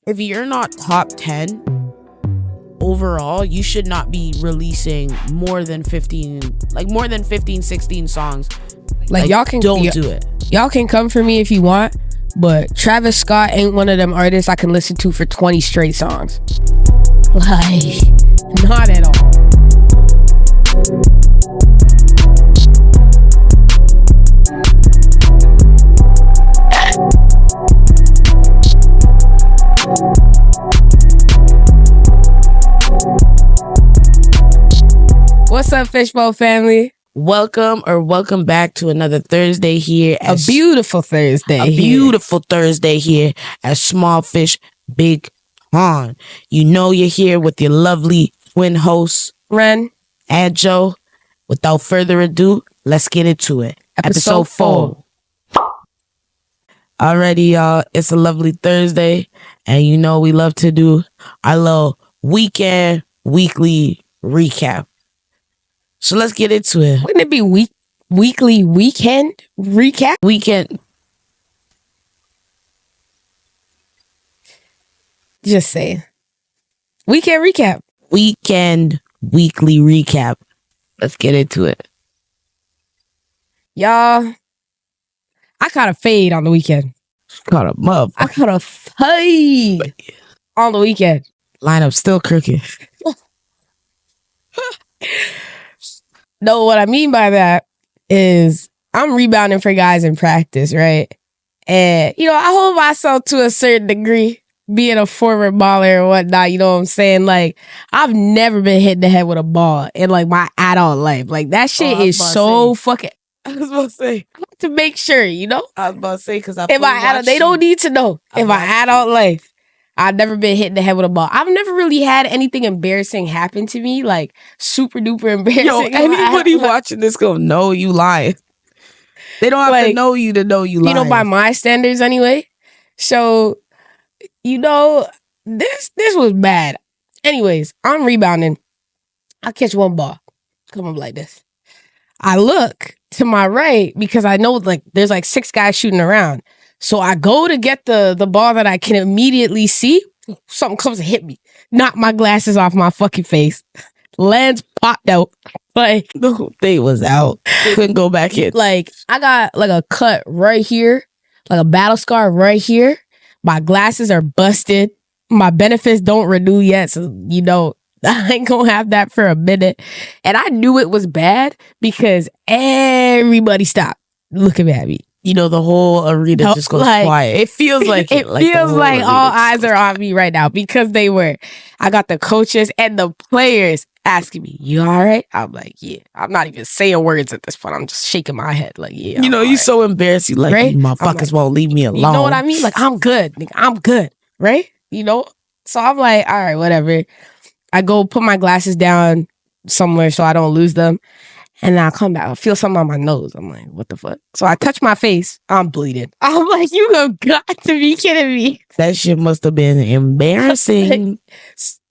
if you're not top 10 overall, you should not be releasing more than 15, 16 songs. Like y'all can do it. Y'all can come for me if you want, but Travis Scott ain't one of them artists I can listen to for 20 straight songs. Like, not at all. What's up, Fishbowl family? Welcome back to another Thursday here. A beautiful Thursday here at Small Fish Big Pond. You know you're here with your lovely twin hosts, Ren and Jo. Without further ado, let's get into it. Episode 4. Alrighty, y'all. It's a lovely Thursday, and you know we love to do our little weekly recap. So let's get into it. Wouldn't it be weekly weekend recap? Weekend. Just saying. Weekend recap. Weekend weekly recap. Let's get into it. Y'all, I caught a fade on the weekend. Caught a motherfucker. I caught a fade on the weekend. Lineup still crooked. No, what I mean by that is I'm rebounding for guys in practice, right? And, you know, I hold myself to a certain degree, being a former baller or whatnot, you know what I'm saying? Like, I've never been hit in the head with a ball in, like, my adult life. Like, that shit is so fucking... I was about to say. I like to make sure, you know? I was about to say, because they don't need to know. In my adult life, I've never been hit in the head with a ball. I've never really had anything embarrassing happen to me, like super duper embarrassing. Yo, anybody watching this gonna know you lying. They don't have to know you lying. You know, by my standards anyway. So, you know, this was bad. Anyways, I'm rebounding. I catch one ball. Come up like this. I look to my right because I know like there's like 6 guys shooting around. So I go to get the ball that I can immediately see. Something comes and hit me. Knock my glasses off my fucking face. Lens popped out. Like, the whole thing was out. Couldn't go back in. Like, I got like a cut right here. Like a battle scar right here. My glasses are busted. My benefits don't renew yet. So, you know, I ain't gonna have that for a minute. And I knew it was bad because everybody stopped looking at me. You know, the whole arena just goes quiet. It feels like it feels like all eyes are on me right now because they were. I got the coaches and the players asking me, "You all right?" I'm like, "Yeah." I'm not even saying words at this point. I'm just shaking my head like, "Yeah." You know, you're so embarrassed. You like, right? You motherfuckers won't leave me alone. You know what I mean? Like, I'm good. Nigga, I'm good. Right? You know? So I'm like, all right, whatever. I go put my glasses down somewhere so I don't lose them. And then I come back, I feel something on my nose. I'm like, what the fuck? So I touch my face. I'm bleeding. I'm like, you have got to be kidding me. That shit must have been embarrassing.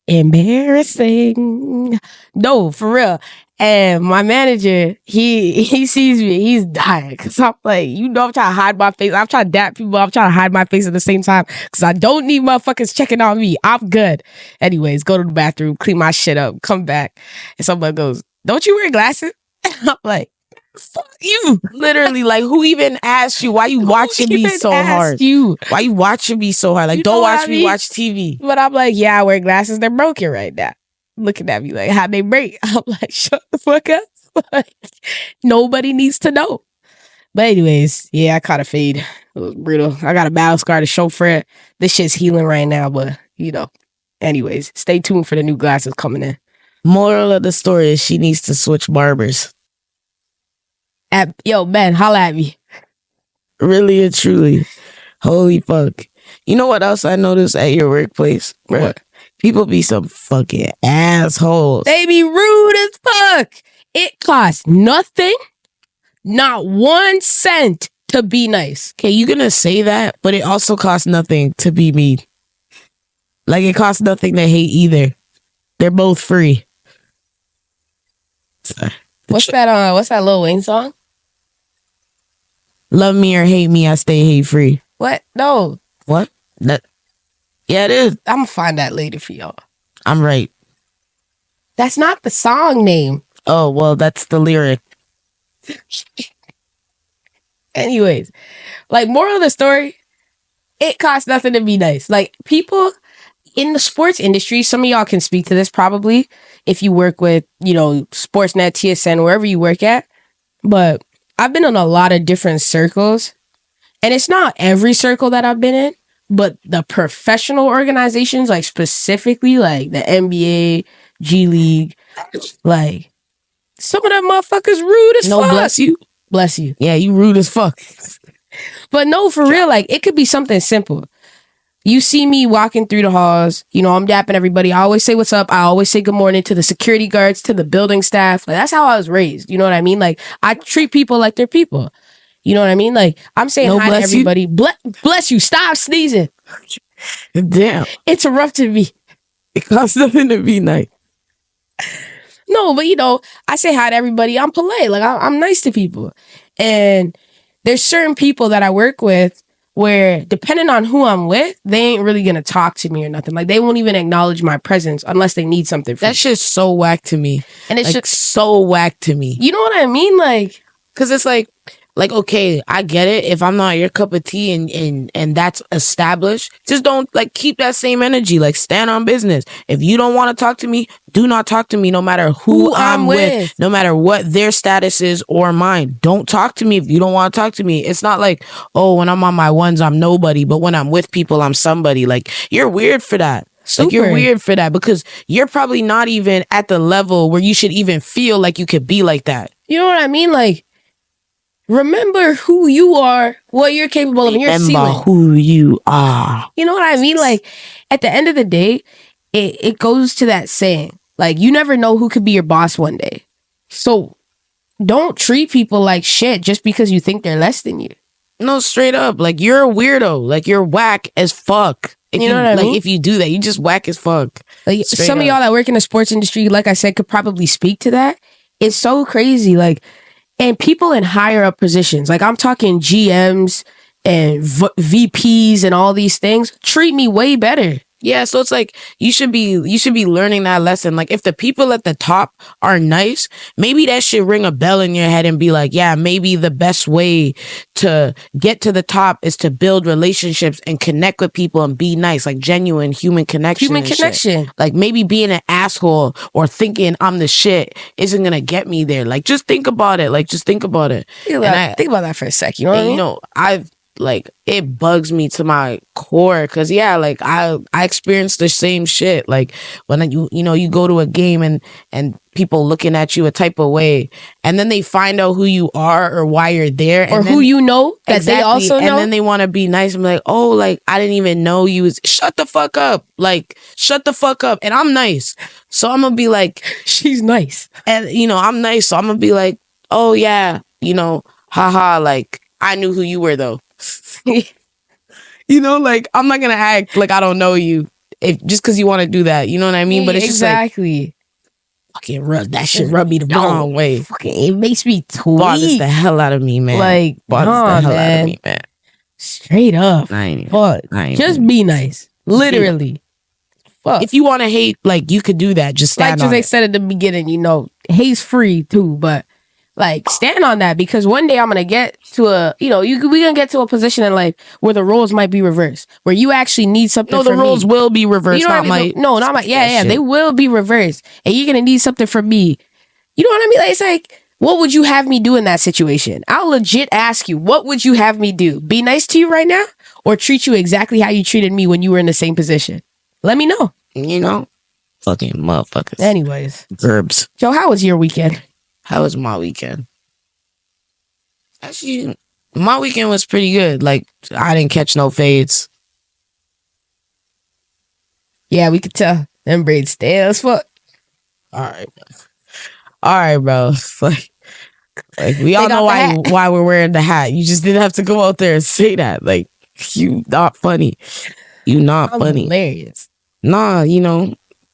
Embarrassing. No, for real. And my manager, he sees me. He's dying. Because I'm like, you know, I'm trying to hide my face. I'm trying to dap people. I'm trying to hide my face at the same time. Because I don't need motherfuckers checking on me. I'm good. Anyways, go to the bathroom, clean my shit up, come back. And somebody goes, don't you wear glasses? I'm like, fuck you. Literally, like, who even asked you? Why you watching me so hard? Why you watching me so hard? Like, you don't watch me watch TV. But I'm like, yeah, I wear glasses. They're broken right now. Looking at me like, how'd they break? I'm like, shut the fuck up. Like, nobody needs to know. But anyways, yeah, I caught a fade. It was brutal. I got a battle scar to show for it. This shit's healing right now, but, you know. Anyways, stay tuned for the new glasses coming in. Moral of the story is she needs to switch barbers. Yo, man, holla at me. Really and truly. Holy fuck. You know what else I noticed at your workplace? Bro? What? People be some fucking assholes. They be rude as fuck. It costs nothing, not 1 cent to be nice. Okay, you're gonna say that, but it also costs nothing to be mean. Like, it costs nothing to hate either. They're both free. What's that Lil Wayne song? Love me or hate me, I stay hate free. What? No. What? Yeah, it is. I'm gonna find that later for y'all. I'm right. That's not the song name. Oh, well, that's the lyric. Anyways, like, moral of the story, it costs nothing to be nice. Like, people in the sports industry, some of y'all can speak to this probably if you work with, Sportsnet, TSN, wherever you work at. But I've been in a lot of different circles, and it's not every circle that I've been in, but the professional organizations, like specifically like the NBA, G League, like some of them motherfuckers rude as fuck. No, bless you. Bless you. Yeah, you rude as fuck. But no, for real, like, it could be something simple. You see me walking through the halls, I'm dapping everybody. I always say what's up. I always say good morning to the security guards, to the building staff. Like, that's how I was raised. You know what I mean? Like, I treat people like they're people. You know what I mean? Like, I'm saying No, hi to bless you. everybody. Bless you. Stop sneezing. Damn. Interrupted me. It costs nothing to be nice. No, but I say hi to everybody. I'm polite. Like, I'm nice to people. And there's certain people that I work with where, depending on who I'm with, they ain't really gonna talk to me or nothing. Like, they won't even acknowledge my presence unless they need something from me. That shit's so whack to me. And it's like, just so whack to me. You know what I mean? Like, because it's like, okay, I get it. If I'm not your cup of tea and that's established, just don't, like, keep that same energy. Like, stand on business. If you don't want to talk to me, do not talk to me, no matter who I'm with, no matter what their status is or mine. Don't talk to me if you don't want to talk to me. It's not like, oh, when I'm on my ones, I'm nobody, but when I'm with people, I'm somebody. Like, you're weird for that. Super. Like, you're weird for that because you're probably not even at the level where you should even feel like you could be like that. You know what I mean? Like, remember who you are, what you're capable of, and your ceiling. Remember who you are. You know what I mean? Like, at the end of the day, it goes to that saying, like, you never know who could be your boss one day. So don't treat people like shit just because you think they're less than you. No, straight up. Like, you're a weirdo. Like, you're whack as fuck. If you know what I mean? If you do that, you just whack as fuck. Like, some of y'all that work in the sports industry, like I said, could probably speak to that. It's so crazy. Like, and people in higher up positions, like, I'm talking GMs and VPs and all these things, treat me way better. Yeah, so it's like you should be learning that lesson. Like, if the people at the top are nice, maybe that should ring a bell in your head and be like, yeah, maybe the best way to get to the top is to build relationships and connect with people and be nice, like genuine human connection. Like, maybe being an asshole or thinking I'm the shit isn't gonna get me there. Like, just think about it. Like, just think about it. Think about that for a sec. You know what I mean? Like, it bugs me to my core because, yeah, like, I experienced the same shit. Like, when you go to a game and people looking at you a type of way, and then they find out who you are or why you're there, or who you know that exactly, they also know, and then they want to be nice and be like, oh, like, I didn't even know you was. Shut the fuck up. Like, shut the fuck up. And I'm nice, so I'm gonna be like, she's nice, and I'm nice, so I'm gonna be like, oh yeah, haha, like, I knew who you were though. Like, I'm not gonna act like I don't know you just because you want to do that. You know what I mean? But it's exactly. Just like, fucking that shit rub me the wrong way. Fucking, it makes me tweak. Bothers the hell out of me, man. Like, bothers the hell out of me, man. Straight up. Just be nice. Literally. Fuck. If you want to hate, like, you could do that. Just stand on it. Like they said at the beginning, hate's free too, but, like, stand on that, because one day I'm gonna get to we're gonna get to a position in life where the roles might be reversed, where you actually need something. No, the roles will be reversed. You know what I mean? Not my. Yeah, they will be reversed, and you're gonna need something from me. You know what I mean? Like, it's like, what would you have me do in that situation? I'll legit ask you, what would you have me do? Be nice to you right now, or treat you exactly how you treated me when you were in the same position? Let me know. Fucking motherfuckers. Anyways, Gerbs. Joe, how was your weekend? How was my weekend? Actually, my weekend was pretty good. Like, I didn't catch no fades. Yeah, we could tell. Them braids stale as fuck. All right, bro. Like we all know why we're wearing the hat. You just didn't have to go out there and say that. Like, you not funny. You not funny. Hilarious. Nah,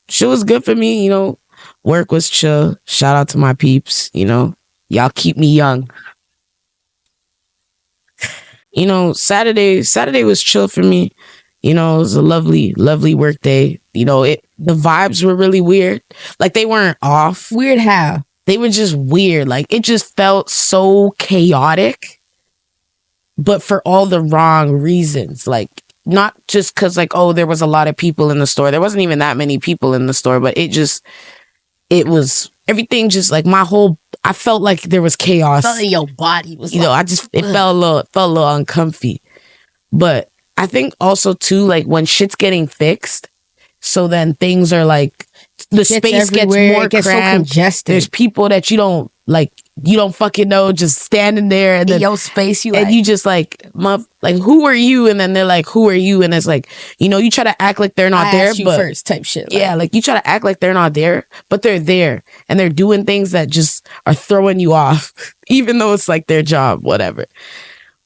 shit was good for me. Work was chill. Shout out to my peeps. Y'all keep me young. Saturday was chill for me. You know, it was a lovely, lovely work day. You know, the vibes were really weird. Like they weren't off. Weird how? They were just weird. Like it just felt so chaotic, but for all the wrong reasons. Like not just because like, oh, there was a lot of people in the store. There wasn't even that many people in the store, but it was everything just like I felt like there was chaos. Felt in your body was you know, it felt a little uncomfy. But I think also too, like when shit's getting fixed, so then things are like the space gets more it gets so cramped. congested. There's people that you don't fucking know, just standing there and then your space, you just like who are you? And then they're like, who are you? And it's like, you know, you try to act like they're not there, you but first type shit. Yeah, like you try to act like they're not there, but they're there and they're doing things that just are throwing you off, even though it's like their job, whatever.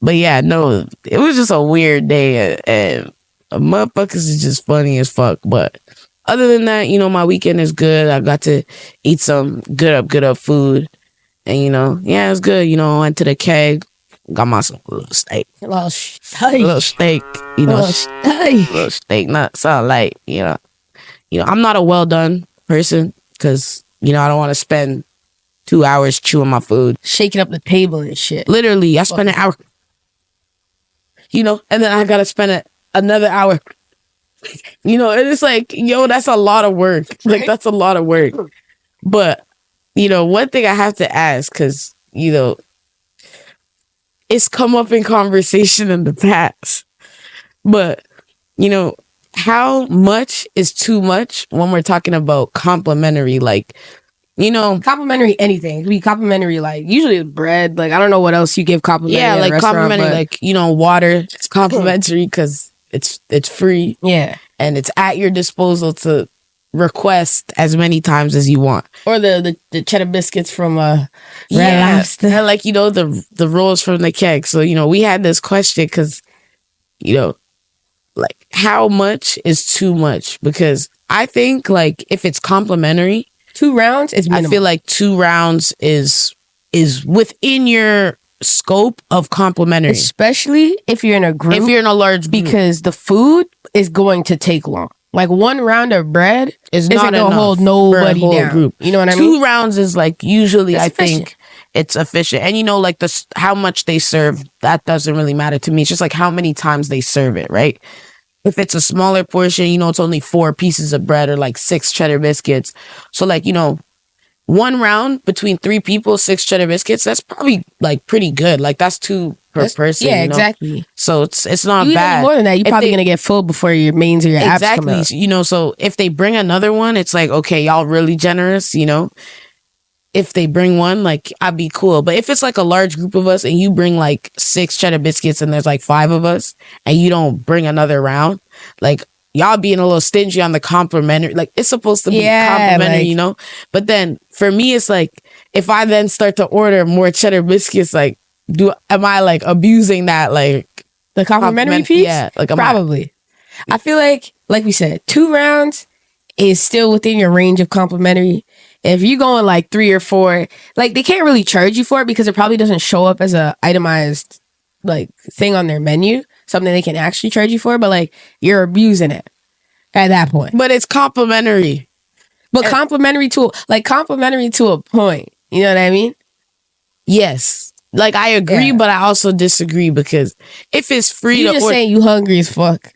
But yeah, no, it was just a weird day, and motherfuckers is just funny as fuck. But other than that, you know, my weekend is good. I got to eat some good up food, and you know, yeah, it's good. You know, I went to the keg, got myself a little steak, you know, little steak, not so light, you know. I'm not a well done person because you know I don't want to spend 2 hours chewing my food, shaking up the table and shit. Literally, I spent an hour. You know, and then I gotta spend another hour. You know, and it's like, yo, that's a lot of work. Like, that's a lot of work. But, you know, one thing I have to ask, because, you know, it's come up in conversation in the past. But, you know, how much is too much when we're talking about complimentary? Like, you know, complimentary anything. It could be complimentary, like usually it's bread. Like I don't know what else you give complimentary. Yeah, like complimentary, but like you know, water. It's complimentary because it's free. Yeah, and it's at your disposal to request as many times as you want. Or the cheddar biscuits from Ren and like you know the rolls from the keg. So you know we had this question because you know like how much is too much? Because I think like if it's complimentary. 2 rounds is minimum. I feel like 2 rounds is within your scope of complimentary, especially if you're in a group. If you're in a large group. Because the food is going to take long. Like 1 round of bread is not gonna hold nobody down. Group. You know what I mean? 2 rounds is like usually I think it's efficient, and you know like how much they serve, that doesn't really matter to me. It's just like how many times they serve it, right? If it's a smaller portion, you know, it's only 4 pieces of bread or like 6 cheddar biscuits. So like, you know, 1 round between 3 people, 6 cheddar biscuits, that's probably like pretty good. Like that's 2 per person. Yeah, you know? Exactly. So it's not you bad. More than that, you're probably going to get full before your mains or your apps come out. You know, so if they bring another one, it's like, okay, y'all really generous, you know? If they bring one, like I'd be cool. But if it's like a large group of us and you bring like 6 cheddar biscuits and there's like 5 of us and you don't bring another round, like y'all being a little stingy on the complimentary. Like it's supposed to be complimentary, like, you know? But then for me, it's like if I then start to order more cheddar biscuits, like am I like abusing that like the complimentary piece? Yeah, like probably. I feel like we said, 2 rounds is still within your range of complimentary. If you're going like 3 or 4, like they can't really charge you for it because it probably doesn't show up as a itemized like thing on their menu, something they can actually charge you for. But like you're abusing it at that point. But it's complimentary. But complimentary to a point. You know what I mean? Yes. Like I agree, but I also disagree because if it's free, you're just saying you hungry as fuck.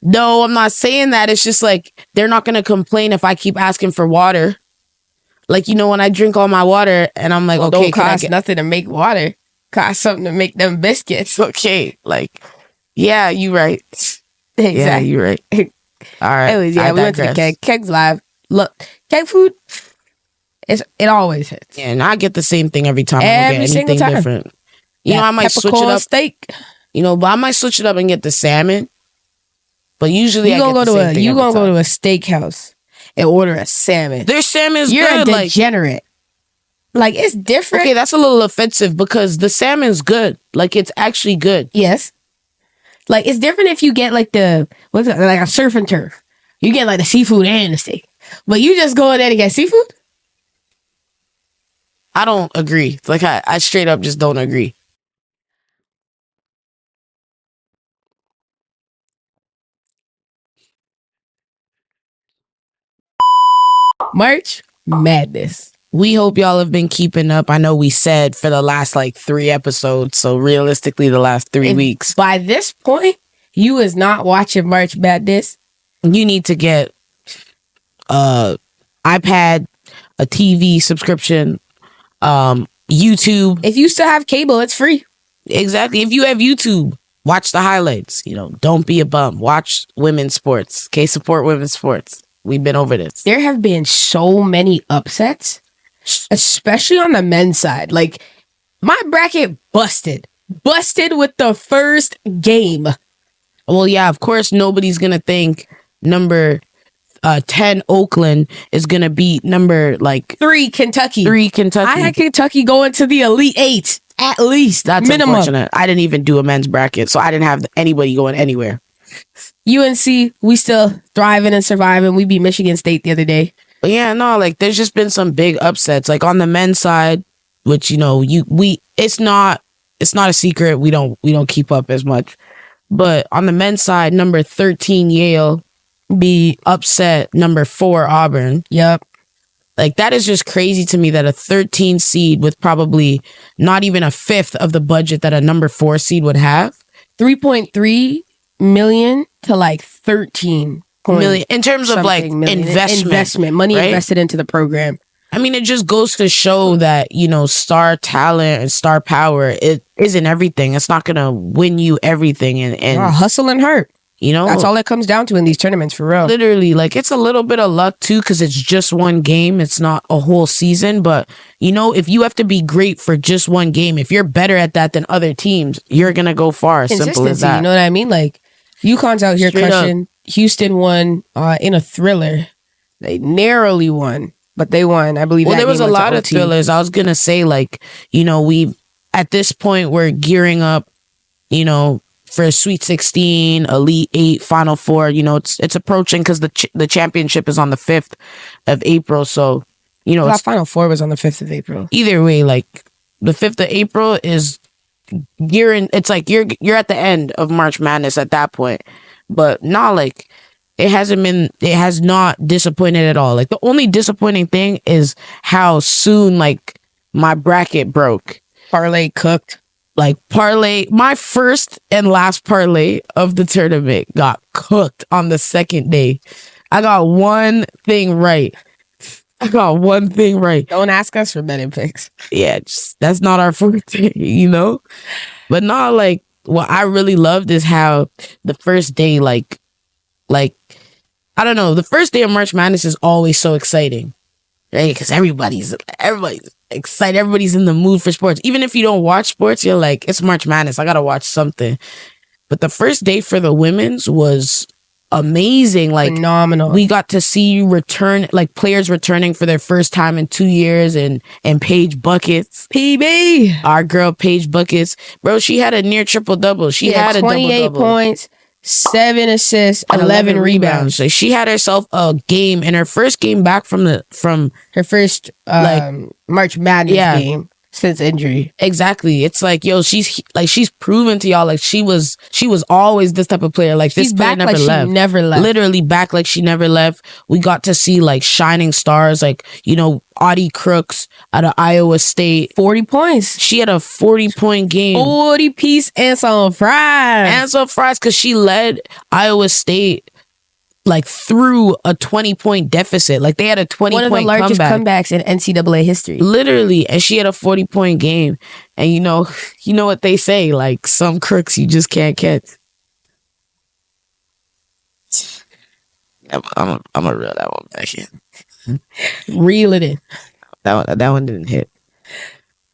No, I'm not saying that. It's just like they're not gonna complain if I keep asking for water. Like, you know, when I drink all my water and I'm like, okay, don't cost nothing to make water. Cost something to make them biscuits. Okay, like, yeah, you right. Exactly. Yeah, you right. All right. Anyways, we went to the keg. Keg's live. Look, keg food, it always hits. Yeah, and I get the same thing every time. I don't get anything different. You know, I might switch it up. Steak. You know, but I might switch it up and get the salmon. But usually you gonna go to a steakhouse and order a salmon. Their salmon is You're good. You're a degenerate. Like it's different. Okay, that's a little offensive because the salmon's good. Like it's actually good. Yes. Like it's different if you get like like a surf and turf. You get like the seafood and the steak. But you just go in there to get seafood? I don't agree. Like I straight up just don't agree. March Madness. We hope y'all have been keeping up. I know we said for the last like 3 episodes, so realistically the last 3 weeks. By this point, you is not watching March Madness. You need to get iPad, a TV subscription, YouTube. If you still have cable, it's free. Exactly. If you have YouTube, watch the highlights. Don't be a bum. Watch women's sports. Okay, support women's sports. We've been over this. There have been so many upsets, especially on the men's side. Like, my bracket busted with the first game. Well, yeah, of course, nobody's going to think number 10 Oakland is going to beat number 3 Kentucky. 3 Kentucky. I had Kentucky going to the Elite 8, at least. That's minimum. Unfortunate. I didn't even do a men's bracket, so I didn't have anybody going anywhere. UNC, we still thriving and surviving. We beat Michigan State the other day. But yeah, no, there's just been some big upsets. Like on the men's side, which it's not a secret. We don't keep up as much. But on the men's side, number 13 Yale be upset number 4 Auburn. Yep. That is just crazy to me that a 13 seed with probably not even a fifth of the budget that a number 4 seed would have. 3.3 million to 13 million in terms of investment money right? invested into the program. I mean, it just goes to show that, star talent and star power, it isn't everything. It's not going to win you everything. And hustle and hurt. That's all it comes down to in these tournaments, for real. Literally, it's a little bit of luck, too, because it's just one game. It's not a whole season. But, if you have to be great for just one game, if you're better at that than other teams, you're going to go far. Simple as that. You know what I mean? UConn's out here Straight crushing. Up. Houston won in a thriller. They narrowly won, but they won. I believe. Well, there was a lot of thrillers. I was going to say, we at this point, we're gearing up, for a Sweet 16, Elite 8, Final 4. It's approaching because the championship is on the 5th of April. So, Final 4 was on the 5th of April. Either way, the 5th of April is gearing. It's you're at the end of March Madness at that point. But not it has not disappointed at all. The only disappointing thing is how soon my bracket broke. Parlay cooked. Parlay, my first and last parlay of the tournament got cooked on the second day. I got one thing right. Don't ask us for betting picks. Yeah, that's not our forte, But not what I really loved is how the first day, I don't know, the first day of March Madness is always so exciting, right? Because everybody's excited. Everybody's in the mood for sports. Even if you don't watch sports, you're it's March Madness. I got to watch something. But the first day for the women's was amazing. Phenomenal. We got to see players returning for their first time in 2 years and Paige Buckets. PB. Our girl Paige Buckets. Bro, she had a near triple-double. She had a 28 double-double. points, 7 assists, 11 rebounds. So she had herself a game in her first game back from her first March Madness game since injury. Exactly. It's she's proven to y'all she was always this type of player. She's this player back never she never left. Literally back like she never left. We got to see shining stars Audi Crooks out of Iowa State. 40 points. She had a 40-point game. 40-piece and some fries. Because she led Iowa State through a 20-point deficit. They had a 20-point comeback. One of the largest comebacks in NCAA history. Literally. And she had a 40-point game. And you know what they say, some crooks you just can't catch. I'm gonna reel that one back in. Reel it in. That one didn't hit.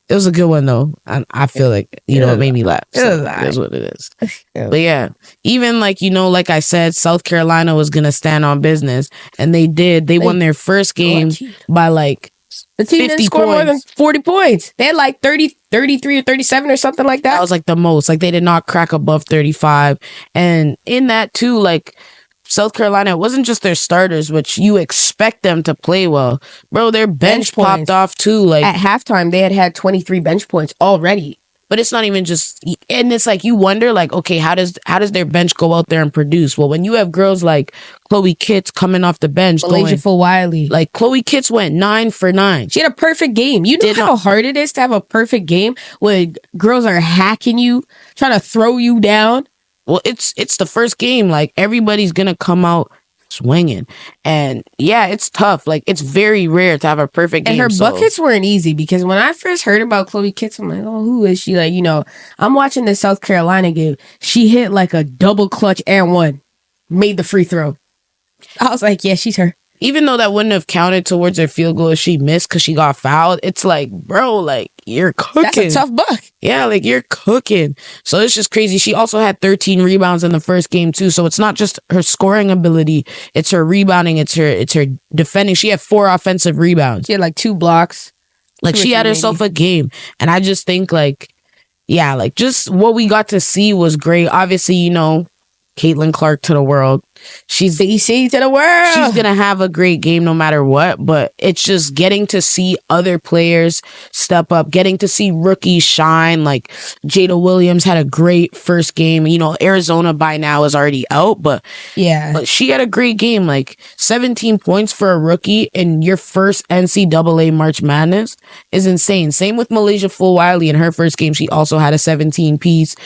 It was a good one though. I feel it made me laugh. So that's what it is. Yeah. But yeah, even like I said, South Carolina was gonna stand on business, and they did. They won their first game by the team didn't score more than 40 points. They had 30, 33 or 37 or something like that. That was the most. They did not crack above 35, and in that too, South Carolina, it wasn't just their starters, which you expect them to play well. Bro, their bench popped off too. At halftime, they had 23 bench points already. But it's not even just, and it's like you wonder, like, okay, how does their bench go out there and produce? Well, when you have girls like Chloe Kitts coming off the bench, Malaysia for Wiley. Like Chloe Kitts went 9 for 9. She had a perfect game. You know how hard it is to have a perfect game when girls are hacking you, trying to throw you down. Well, it's the first game. Like everybody's gonna come out swinging, and yeah, it's tough. Like it's very rare to have a perfect game. And her buckets weren't easy because when I first heard about Chloe Kitts, I'm like, oh, who is she? Like, I'm watching the South Carolina game. She hit like a double clutch and one, made the free throw. I was like, yeah, she's her. Even though that wouldn't have counted towards her field goal if she missed because she got fouled, it's like, bro, like, you're cooking. That's a tough buck. Yeah, like, you're cooking. So it's just crazy. She also had 13 rebounds in the first game, too. So it's not just her scoring ability. It's her rebounding. It's her defending. She had 4 offensive rebounds. She had, like, 2 blocks. Like, she had herself a game. And I just think, like, yeah, like, just what we got to see was great. Obviously, Caitlin Clark to the world. She's BC to the world. She's going to have a great game no matter what, but it's just getting to see other players step up, getting to see rookies shine. Like Jada Williams had a great first game. Arizona by now is already out, but yeah, but she had a great game. Like 17 points for a rookie in your first NCAA March Madness is insane. Same with Malaysia Fulwiley in her first game. She also had a 17 piece,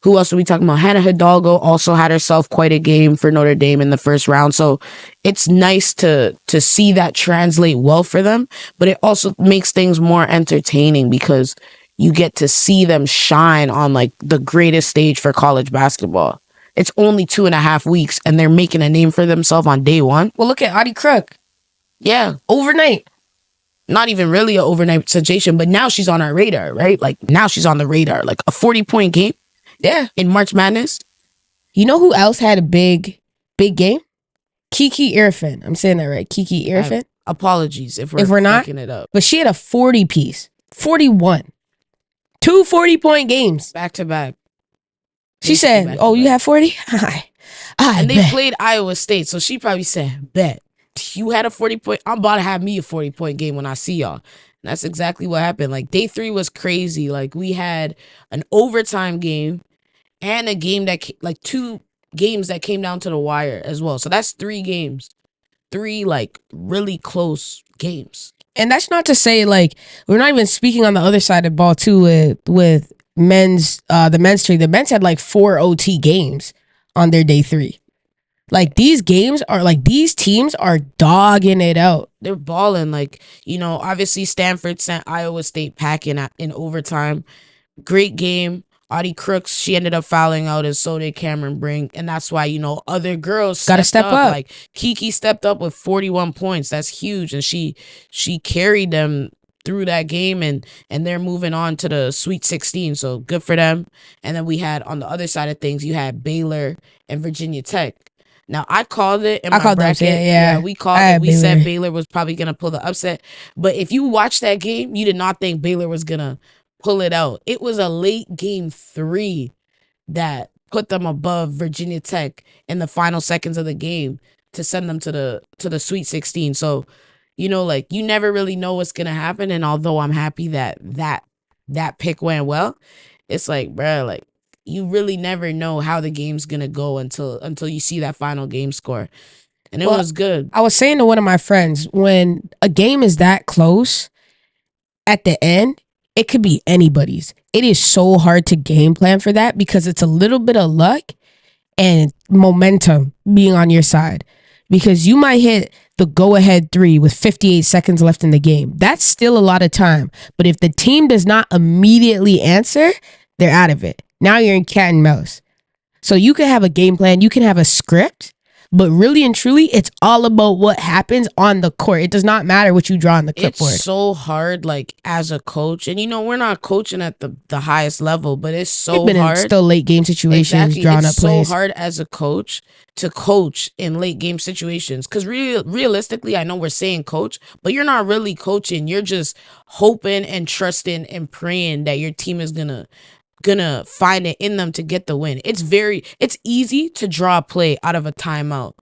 who else are we talking about? Hannah Hidalgo also had herself quite a game for Notre Dame in the first round. So it's nice to see that translate well for them, but it also makes things more entertaining because you get to see them shine on like the greatest stage for college basketball. It's only 2.5 weeks and they're making a name for themselves on day one. Well, look at Audi Crook. Yeah. Overnight. Not even really an overnight sensation, but now she's on our radar, right? Like now she's on the radar, like a 40-point game. Yeah. In March Madness. You know who else had a big game? Kiki Iriafen. I'm saying that right. Kiki Iriafen. Apologies if we're not fucking it up. But she had a 40 piece. 41. 2 40-point games. Back to back. She said, oh, you have 40? And they played Iowa State. So she probably said, bet. You had a 40-point. I'm about to have me a 40-point game when I see y'all. That's exactly what happened. Like day 3 was crazy. Like we had an overtime game and a game that like 2 games that came down to the wire as well. So that's 3 games, 3 like really close games. And that's not to say like we're not even speaking on the other side of the ball too with men's the men's trade. The men's had like 4 OT games on their day 3. Like these games are like these teams are dogging it out. They're balling. Like, obviously Stanford sent Iowa State packing in overtime. Great game. Audi Crooks, she ended up fouling out, and so did Cameron Brink. And that's why, other girls gotta step up. Like Kiki stepped up with 41 points. That's huge. And she carried them through that game, and they're moving on to the Sweet 16. So good for them. And then we had on the other side of things, you had Baylor and Virginia Tech. Now, I called it in my bracket. Yeah, we called it. We said Baylor was probably going to pull the upset. But if you watch that game, you did not think Baylor was going to pull it out. It was a late game 3 that put them above Virginia Tech in the final seconds of the game to send them to the Sweet 16. So, like, you never really know what's going to happen. And although I'm happy that pick went well, it's like, bro, like, you really never know how the game's gonna go until you see that final game score. And it was good. I was saying to one of my friends, when a game is that close, at the end, it could be anybody's. It is so hard to game plan for that because it's a little bit of luck and momentum being on your side. Because you might hit the go-ahead 3 with 58 seconds left in the game. That's still a lot of time. But if the team does not immediately answer, they're out of it. Now you're in cat and mouse. So you can have a game plan, you can have a script, but really and truly, it's all about what happens on the court. It does not matter what you draw on the clipboard. It's so hard, like, as a coach. And, we're not coaching at the highest level, but it's so We've been hard. In still late game situations, drawing up plays. It's so hard as a coach to coach in late game situations. Because realistically, I know we're saying coach, but you're not really coaching. You're just hoping and trusting and praying that your team is gonna find it in them to get the win. It's easy to draw a play out of a timeout,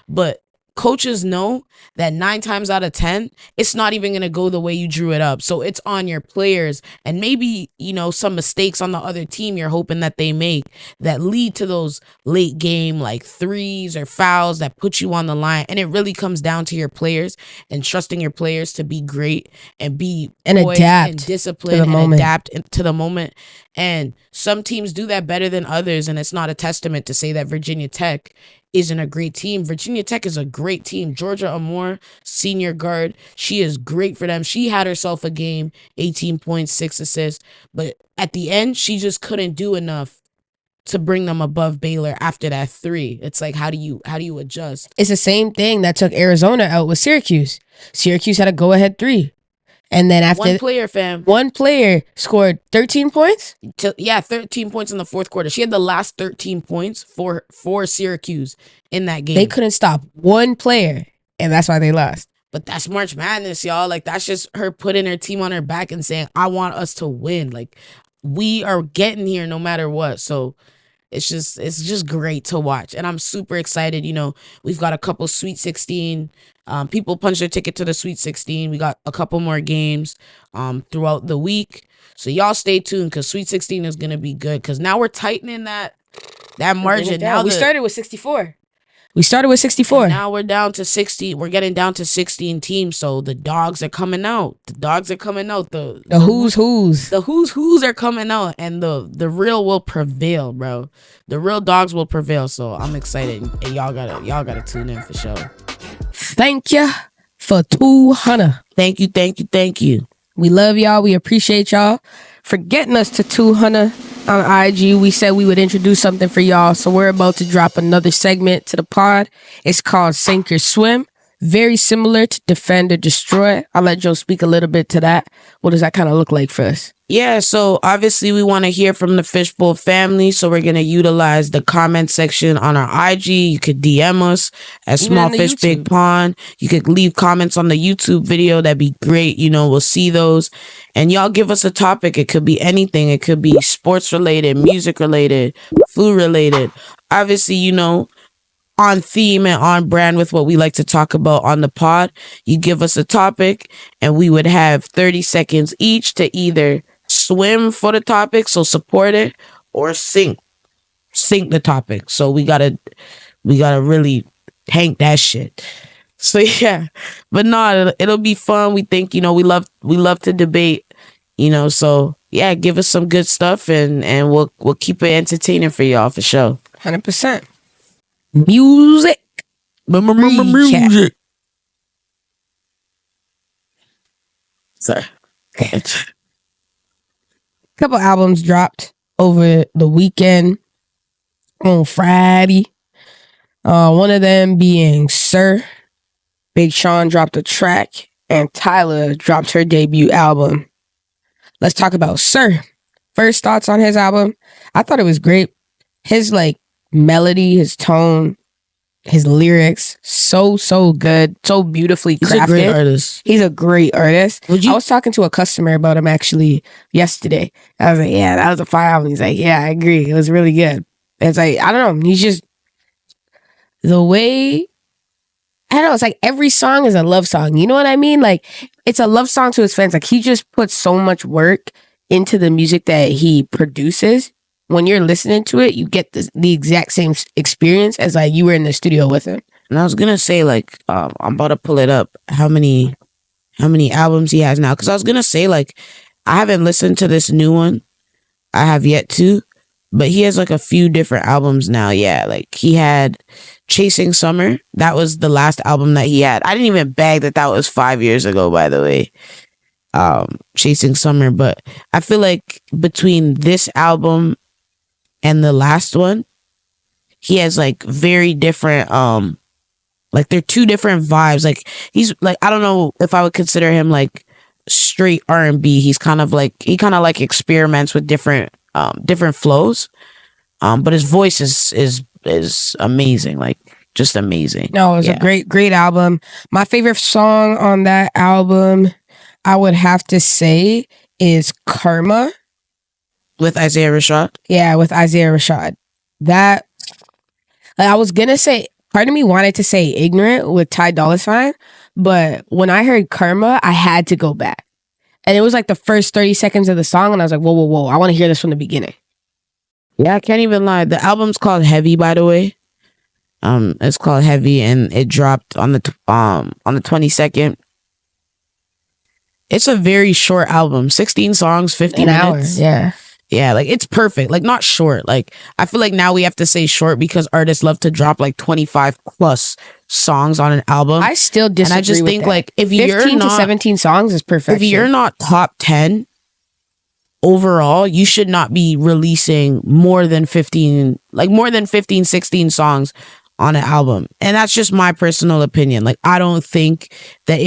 but coaches know that 9 times out of 10, it's not even going to go the way you drew it up. So it's on your players, and maybe, some mistakes on the other team you're hoping that they make that lead to those late game like threes or fouls that put you on the line. And it really comes down to your players and trusting your players to be great and be and adapt and disciplined and adapt to the moment. And some teams do that better than others, and it's not a testament to say that Virginia Tech isn't a great team. Virginia Tech is a great team. Georgia Amore, senior guard, she is great for them. She had herself a game, 18 points, 6 assists, but at the end, she just couldn't do enough to bring them above Baylor after that 3. It's like, how do you adjust? It's the same thing that took Arizona out with Syracuse. Syracuse had a go-ahead 3. And then after one player scored 13 points. 13 points in the fourth quarter. She had the last 13 points for Syracuse in that game. They couldn't stop one player, and that's why they lost. But that's March Madness, y'all. Like, that's just her putting her team on her back and saying, I want us to win. Like, we are getting here no matter what. So it's just great to watch, and I'm super excited. We've got a couple Sweet 16. People punch their ticket to the Sweet 16. We got a couple more games throughout the week, so y'all stay tuned because Sweet 16 is gonna be good. Because now we're tightening that margin. Now we started with 64. Now we're down to 60. We're getting down to 16 teams. So the dogs are coming out. The who's are coming out, and the real will prevail, bro. The real dogs will prevail. So I'm excited, and y'all gotta tune in for sure. Thank you for 200. Thank you. We love y'all. We appreciate y'all for getting us to 200 on IG. We said we would introduce something for y'all, so we're about to drop another segment to the pod. It's called Sink or Swim. Very similar to Defend or Destroy. I'll let Joe speak a little bit to that. What does that kind of look like for us? Yeah, so obviously we want to hear from the Fishbowl family, so we're going to utilize the comment section on our IG. You could DM us at Small Fish YouTube. Big Pond. You could leave comments on the YouTube video. That'd be great. We'll see those. And y'all give us a topic. It could be anything. It could be sports related, music related, food related. Obviously, on theme and on brand with what we like to talk about on the pod. You give us a topic, and we would have 30 seconds each to either swim for the topic, so support it, or sink the topic. So we gotta really tank that shit. So yeah, but no, it'll be fun. We think, we love to debate, so yeah, give us some good stuff, and we'll keep it entertaining for y'all for sure. 100%. Music. Music. Sorry. Couple albums dropped over the weekend on Friday. One of them being Sir. Big Sean dropped a track, and Tyla dropped her debut album. Let's talk about Sir. First thoughts on his album. I thought it was great. His melody, his tone, his lyrics, so good, so beautifully crafted. He's a great artist. He's a great artist. I was talking to a customer about him actually yesterday. I was like, yeah, that was a fire album. He's like, yeah, I agree. It was really good. It's like, I don't know. He's just, the way, I don't know, it's like every song is a love song. You know what I mean? Like, it's a love song to his fans. Like, he just puts so much work into the music that he produces. When you're listening to it, you get the exact same experience as you were in the studio with him. And I was gonna say, I'm about to pull it up, how many albums he has now, because I was gonna say, I haven't listened to this new one. I have yet to, but he has a few different albums now. Yeah, he had Chasing Summer. That was the last album that he had. I didn't even bag that was 5 years ago, by the way. Chasing Summer, but I feel like between this album and the last one, he has very different they're two different vibes. He's I don't know if I would consider him straight R&B. He's kind of he experiments with different flows, but his voice is amazing, just amazing. No, it was a great album. My favorite song on that album, I would have to say, is Karma. With Isaiah Rashad? Yeah, with Isaiah Rashad. That, I was going to say Part of me wanted to say Ignorant with Ty Dolla $ign, but when I heard Karma, I had to go back. And it was like the first 30 seconds of the song, and I was like, whoa. I want to hear this from the beginning. Yeah, I can't even lie. The album's called Heavy, by the way. It's called Heavy, and it dropped on the 22nd. It's a very short album, 16 songs, 50 minutes. Yeah, like it's perfect. Like not short. Like I feel like now we have to say short because artists love to drop like 25 plus songs on an album. I still disagree. And I just think that. like if 15 you're not to 17 songs is perfect. If you're not top 10 overall, you should not be releasing more than 15, 16 songs on an album. And that's just my personal opinion. Like I don't think that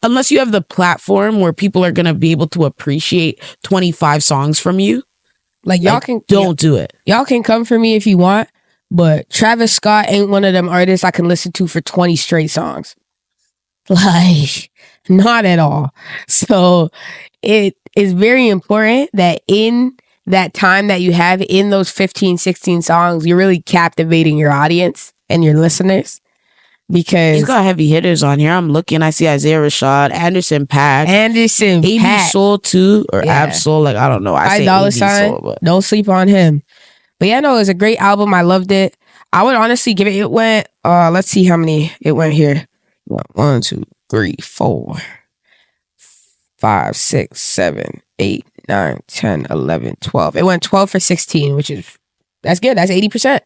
unless you have the platform where people are going to be able to appreciate 25 songs from you, like y'all can don't do it. Y'all can come for me if you want, but Travis Scott ain't one of them artists I can listen to for 20 straight songs. Like, not at all. So it is very important that in that time that you have in those 15, 16 songs, you're really captivating your audience and your listeners. Because he's got heavy hitters on here. I'm looking. I see Isaiah Rashad, Anderson .Paak, AB Soul too, or Ab Soul. Like I don't know. I say Dollar AB Sign. Soul, but don't sleep on him. But yeah, no, it was a great album. I loved it. I would honestly give it. It went. Let's see how many it went here. 1, 2, 3, 4, 5, 6, 7, 8, 9, 10, 11, 12. It went 12 for 16, that's good. That's 80%.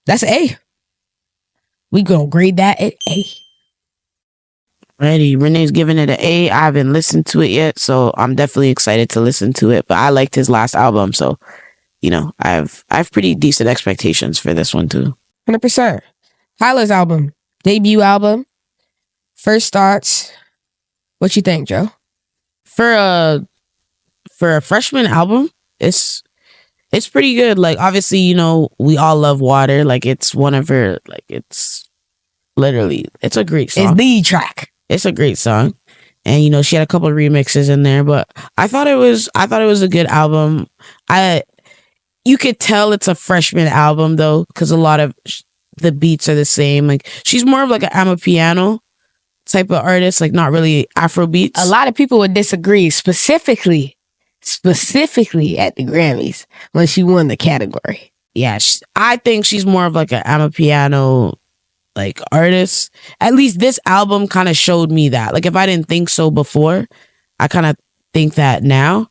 That's A. We gonna grade that at A. Ready. Renee's giving it an A. I haven't listened to it yet, so I'm definitely excited to listen to it. But I liked his last album, so I have pretty decent expectations for this one too. 100%. Tyla's album, debut album, first thoughts. What you think, Joe? For a freshman album, it's pretty good. Like obviously, we all love Water. Like it's one of her. Like it's literally, it's a great song. It's the track. It's a great song, and she had a couple of remixes in there. But I thought it was a good album. You could tell it's a freshman album though, because a lot of the beats are the same. Like she's more of like an amapiano type of artist, like not really Afro beats. A lot of people would disagree, specifically at the Grammys when she won the category. Yeah, I think she's more of like an amapiano like artist. At least this album kind of showed me that. Like if I didn't think so before, I kind of think that now.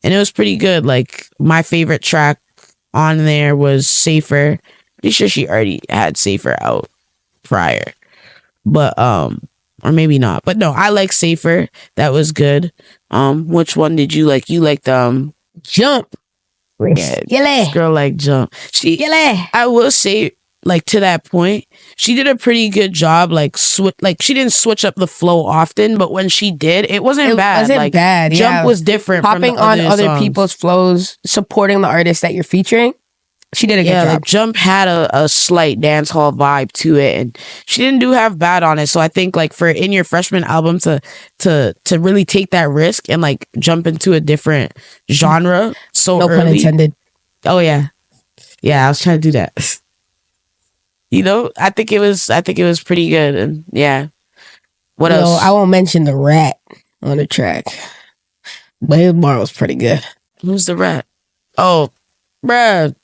And it was pretty good. Like my favorite track on there was Safer. Pretty sure she already had Safer out prior. But or maybe not. But no, I like Safer. That was good. Which one did you like? You liked Jump. Yeah, this girl like Jump. I will say, like to that point, she did a pretty good job. Like she didn't switch up the flow often, but when she did, it wasn't bad. Like bad. Jump was different. Hopping on other people's flows, supporting the artist that you're featuring. She did a good job. Like Jump had a slight dance hall vibe to it, and she didn't have bad on it. So I think like for in your freshman album to really take that risk and like jump into a different genre so no early. pun intended. Oh yeah, I was trying to do that. I think it was pretty good, and yeah. What else? I won't mention the rat on the track, but his bar was pretty good. Who's the rat? Oh, bruh.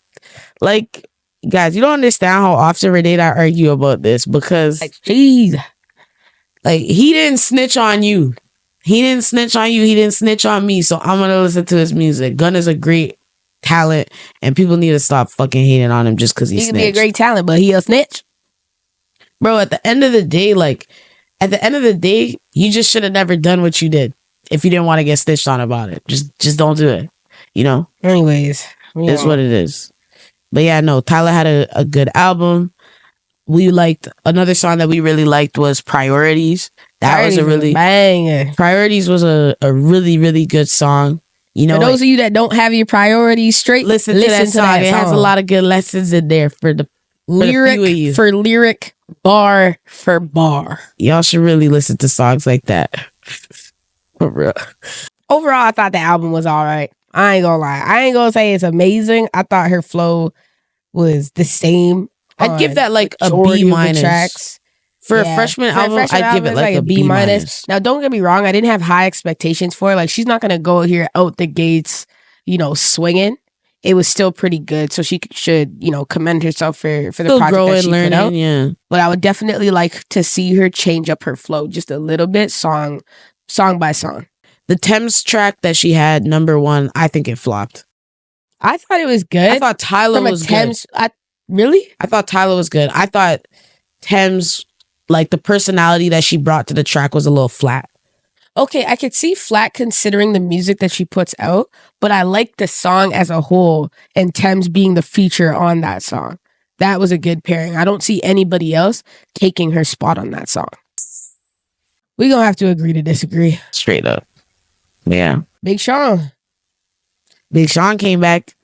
Like, guys, you don't understand how often Renee and I argue about this because, jeez, like he didn't snitch on you. He didn't snitch on you. He didn't snitch on me. So I'm gonna listen to his music. Gunna's a great talent, and people need to stop fucking hating on him just because he snitched. He can be a great talent, but he a snitch, bro. At the end of the day, you just should have never done what you did if you didn't want to get snitched on about it. Just don't do it. Anyways, it's what it is. But yeah, no, Tyla had a good album. We liked another song that we really liked was Priorities. That was a really banger. Priorities was a really, really good song. For those of you that don't have your priorities straight, listen to that song. It has a lot of good lessons in there for the lyric for lyric, bar for bar. Y'all should really listen to songs like that. For real. Overall, I thought the album was all right. I ain't gonna lie. I ain't gonna say it's amazing. I thought her flow was the same I'd give that like a majority B of the minus. tracks. For a freshman album, I'd give it like a B minus. Now, don't get me wrong. I didn't have high expectations for it. Like, she's not going to go here out the gates, swinging. It was still pretty good. So she should, commend herself for the Still project growing, that she learning, put out. yeah. But I would definitely like to see her change up her flow just a little bit, song by song. The Thames track that she had, number 1, I think it flopped. I thought it was good. I thought Tyla was good. Really? I thought Tyla was good. I thought Thames, like the personality that she brought to the track was a little flat. Okay, I could see flat considering the music that she puts out, but I like the song as a whole and Thames being the feature on that song. That was a good pairing. I don't see anybody else taking her spot on that song. We're going to have to agree to disagree. Straight up. Yeah. Big Sean. Big Sean came back.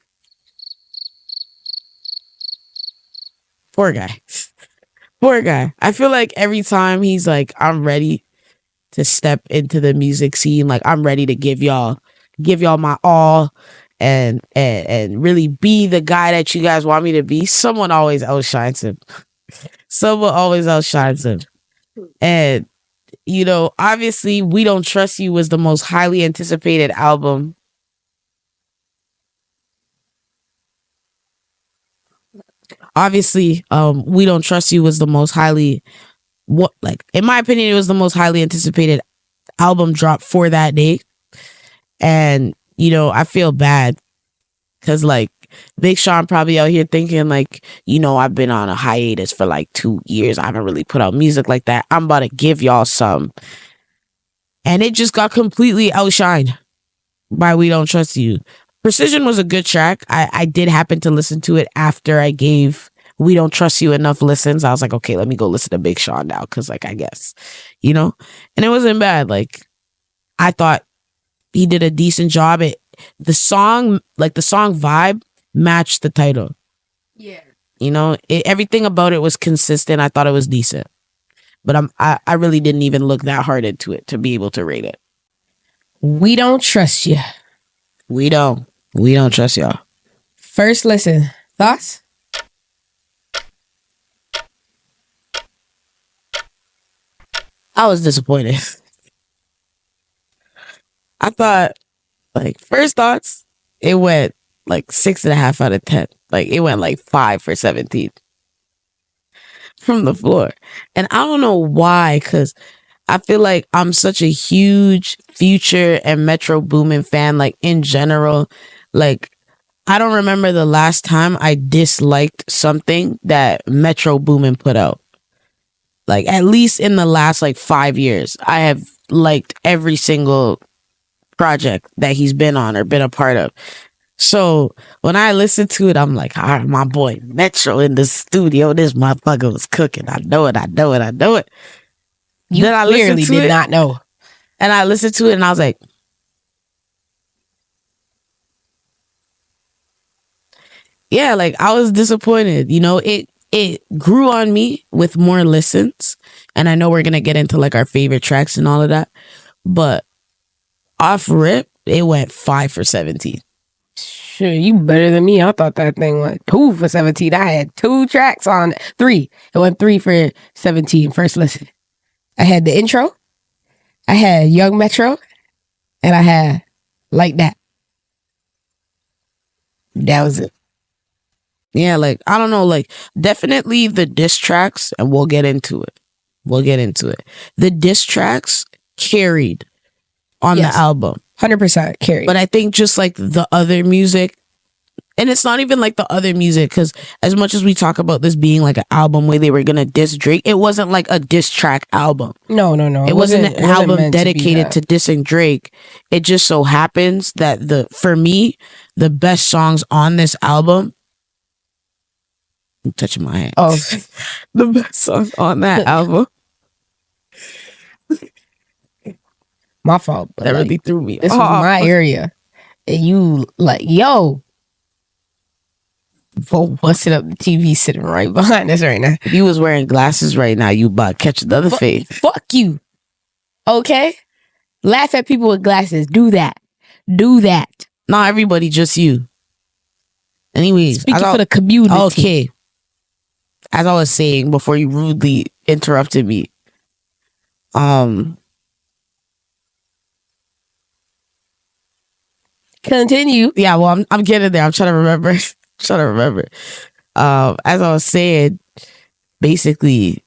Poor guy. Poor guy. I feel like every time he's like, I'm ready to step into the music scene, like I'm ready to give y'all my all and really be the guy that you guys want me to be, someone always outshines him. Someone always outshines him. And obviously We Don't Trust You was the most highly anticipated album. Obviously, We Don't Trust You was the most highly, in my opinion, it was the most highly anticipated album drop for that day. And, I feel bad because like Big Sean probably out here thinking like, I've been on a hiatus for like 2 years. I haven't really put out music like that. I'm about to give y'all some. And it just got completely outshined by We Don't Trust You. Precision was a good track. I did happen to listen to it after I gave We Don't Trust You enough listens. I was like, okay, let me go listen to Big Sean now. Cause like, I guess, and it wasn't bad. Like I thought he did a decent job. The song vibe matched the title. Yeah. Everything about it was consistent. I thought it was decent, but I really didn't even look that hard into it to be able to rate it. We Don't Trust You. We don't trust y'all. First listen. Thoughts? I was disappointed. I thought, like, first thoughts, it went like 6.5 out of 10. Like, it went like 5 for 17 from the floor. And I don't know why, because I feel like I'm such a huge Future and Metro Boomin fan, like, in general. Like, I don't remember the last time I disliked something that Metro Boomin put out. Like, at least in the last, like, 5 years, I have liked every single project that he's been on or been a part of. So, when I listened to it, I'm like, all right, my boy Metro in the studio. This motherfucker was cooking. I know it. You clearly did not know. And I listened to it and I was like, yeah, like, I was disappointed. It grew on me with more listens. And I know we're going to get into like our favorite tracks and all of that. But off rip, it went 5 for 17. Sure, you better than me. I thought that thing went 2 for 17. I had 2 tracks on 3. It went 3 for 17. First listen. I had the intro. I had Young Metro. And I had Like That. That was it. Yeah, like, I don't know, like, definitely the diss tracks, and we'll get into it. The diss tracks carried on the album. 100% carried. But I think just like the other music, and it's not even like the other music, because as much as we talk about this being like an album where they were going to diss Drake, it wasn't like a diss track album. No. It wasn't an album dedicated to dissing Drake. It just so happens that for me, the best songs on this album, I'm touching my hands. Oh, the best songs on that album. My fault. But that really threw me. This was my area. And you like, yo. Busted up the TV sitting right behind us right now. If you was wearing glasses right now, you about to catch another fade. Fuck you. Okay? Laugh at people with glasses. Do that. Not everybody, just you. Anyways. Speaking for the community. Okay. as I was saying before you rudely interrupted me, continue. Yeah, well, I'm getting there. I'm trying to remember. As I was saying, basically,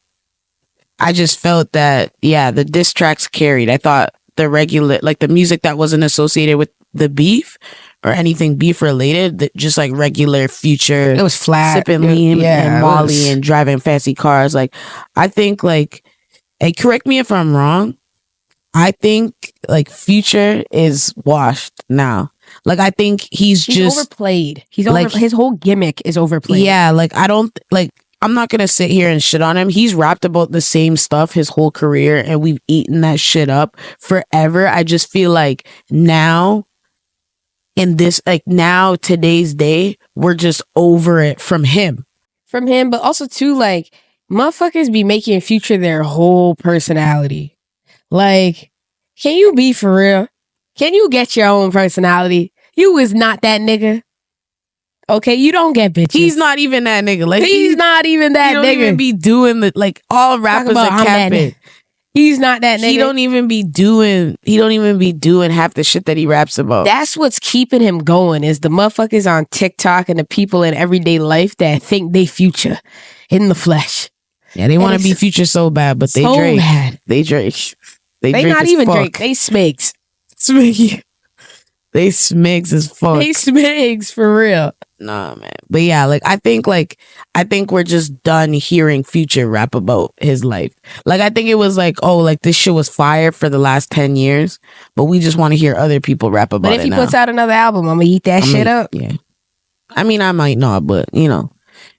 I just felt that, yeah, the diss tracks carried. I thought the regular, like the music that wasn't associated with the beef or anything beef related, that just like regular Future, It was flat. sipping lean and Molly was... and driving fancy cars. Like, I think like, hey, correct me if I'm wrong, I think like Future is washed now. Like, I think he's just overplayed. Like, his whole gimmick is overplayed. Yeah, like I don't like. I'm not gonna sit here and shit on him. He's rapped about the same stuff his whole career, and we've eaten that shit up forever. I just feel like now, in this, like now, today's day, we're just over it from him. But also too, like, motherfuckers be making Future their whole personality. Like, can you be for real? Can you get your own personality? You is not that nigga. Okay, you don't get bitches. He's not even that nigga. Like, he's not even that nigga. He don't even be doing the, like, all rappers are capping. He's not that nigga. He don't even be doing half the shit that he raps about. That's what's keeping him going, is the motherfuckers on TikTok and the people in everyday life that think they Future in the flesh. Yeah, they want to be Future so bad, but they so Drake. Bad. They Drake. They Drake not even fuck. Drake. They Smigs. Smiggy. They Smigs as fuck. They Smigs for real. Nah, man. But yeah, like I think we're just done hearing Future rap about his life. Like, I think it was like, oh, like this shit was fire for the last 10 years, but we just want to hear other people rap about it. But if he puts out another album, I'm gonna eat that shit up. Yeah. I mean, I might not, but you know.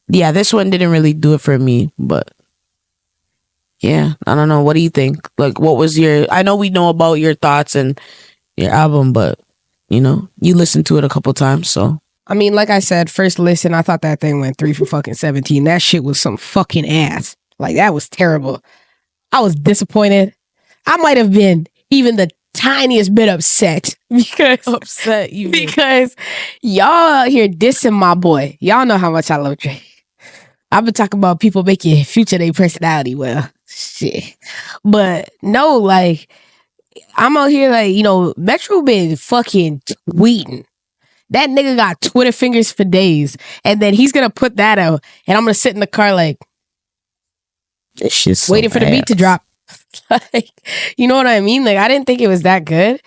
Yeah, this one didn't really do it for me, but yeah, I don't know. What do you think? Like, what was I know we know about your thoughts and your album, but you know, you listened to it a couple times, so. I mean, like I said, first listen, I thought that thing went 3 for fucking 17. That shit was some fucking ass. Like, that was terrible. I was disappointed. I might have been even the tiniest bit upset because y'all out here dissing my boy. Y'all know how much I love Drake. I've been talking about people making Future their personality. Well, shit. But no, like, I'm out here like, you know, Metro been fucking tweeting. That nigga got Twitter fingers for days. And then he's going to put that out. And I'm going to sit in the car like, this shit's so waiting for the beat to drop. Like, you know what I mean? Like, I didn't think it was that good.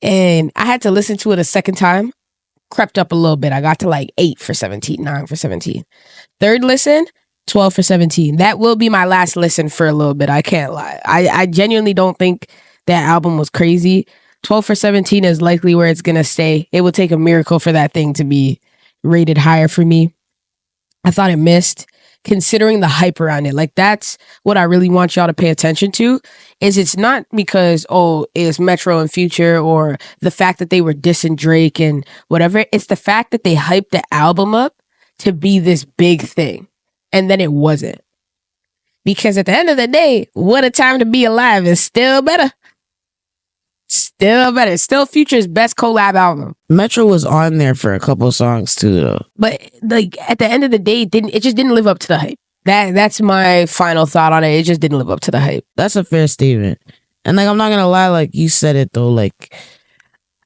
And I had to listen to it a second time. Crept up a little bit. I got to like 8 for 17, 9 for 17. Third listen, 12 for 17. That will be my last listen for a little bit. I can't lie. I genuinely don't think that album was crazy. 12 for 17 is likely where it's going to stay. It would take a miracle for that thing to be rated higher for me. I thought it missed, considering the hype around it. Like, that's what I really want y'all to pay attention to, is it's not because, oh, it's Metro and Future or the fact that they were dissing Drake and whatever. It's the fact that they hyped the album up to be this big thing. And then it wasn't. Because at the end of the day, What a Time to Be Alive is still better. Still better. Still Future's best collab album. Metro was on there for a couple songs too, though. But like at the end of the day, it just didn't live up to the hype. That's my final thought on it. It just didn't live up to the hype. That's a fair statement. And like, I'm not gonna lie, like you said it though. Like,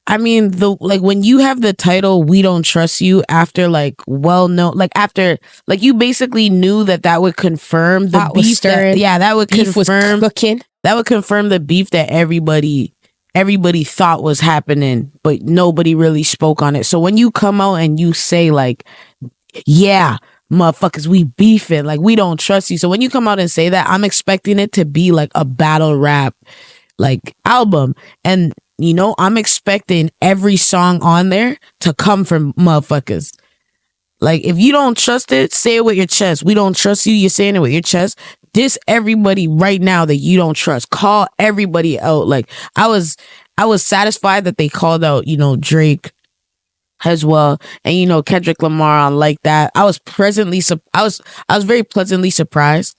I mean, when you have the title "We Don't Trust You" after after you basically knew that would confirm the beef. That would confirm cooking. That would confirm the beef that everybody thought was happening, but nobody really spoke on it. So when you come out and you say like, yeah, motherfuckers, we beefing, like we don't trust you. So when you come out and say that, I'm expecting it to be like a battle rap like album. And you know, I'm expecting every song on there to come from motherfuckers. Like, if you don't trust it, say it with your chest. We don't trust you. You're saying it with your chest. Diss everybody right now that you don't trust. Call everybody out. Like, I was satisfied that they called out, you know, Drake as well, and you know, Kendrick Lamar on Like That. I was very pleasantly surprised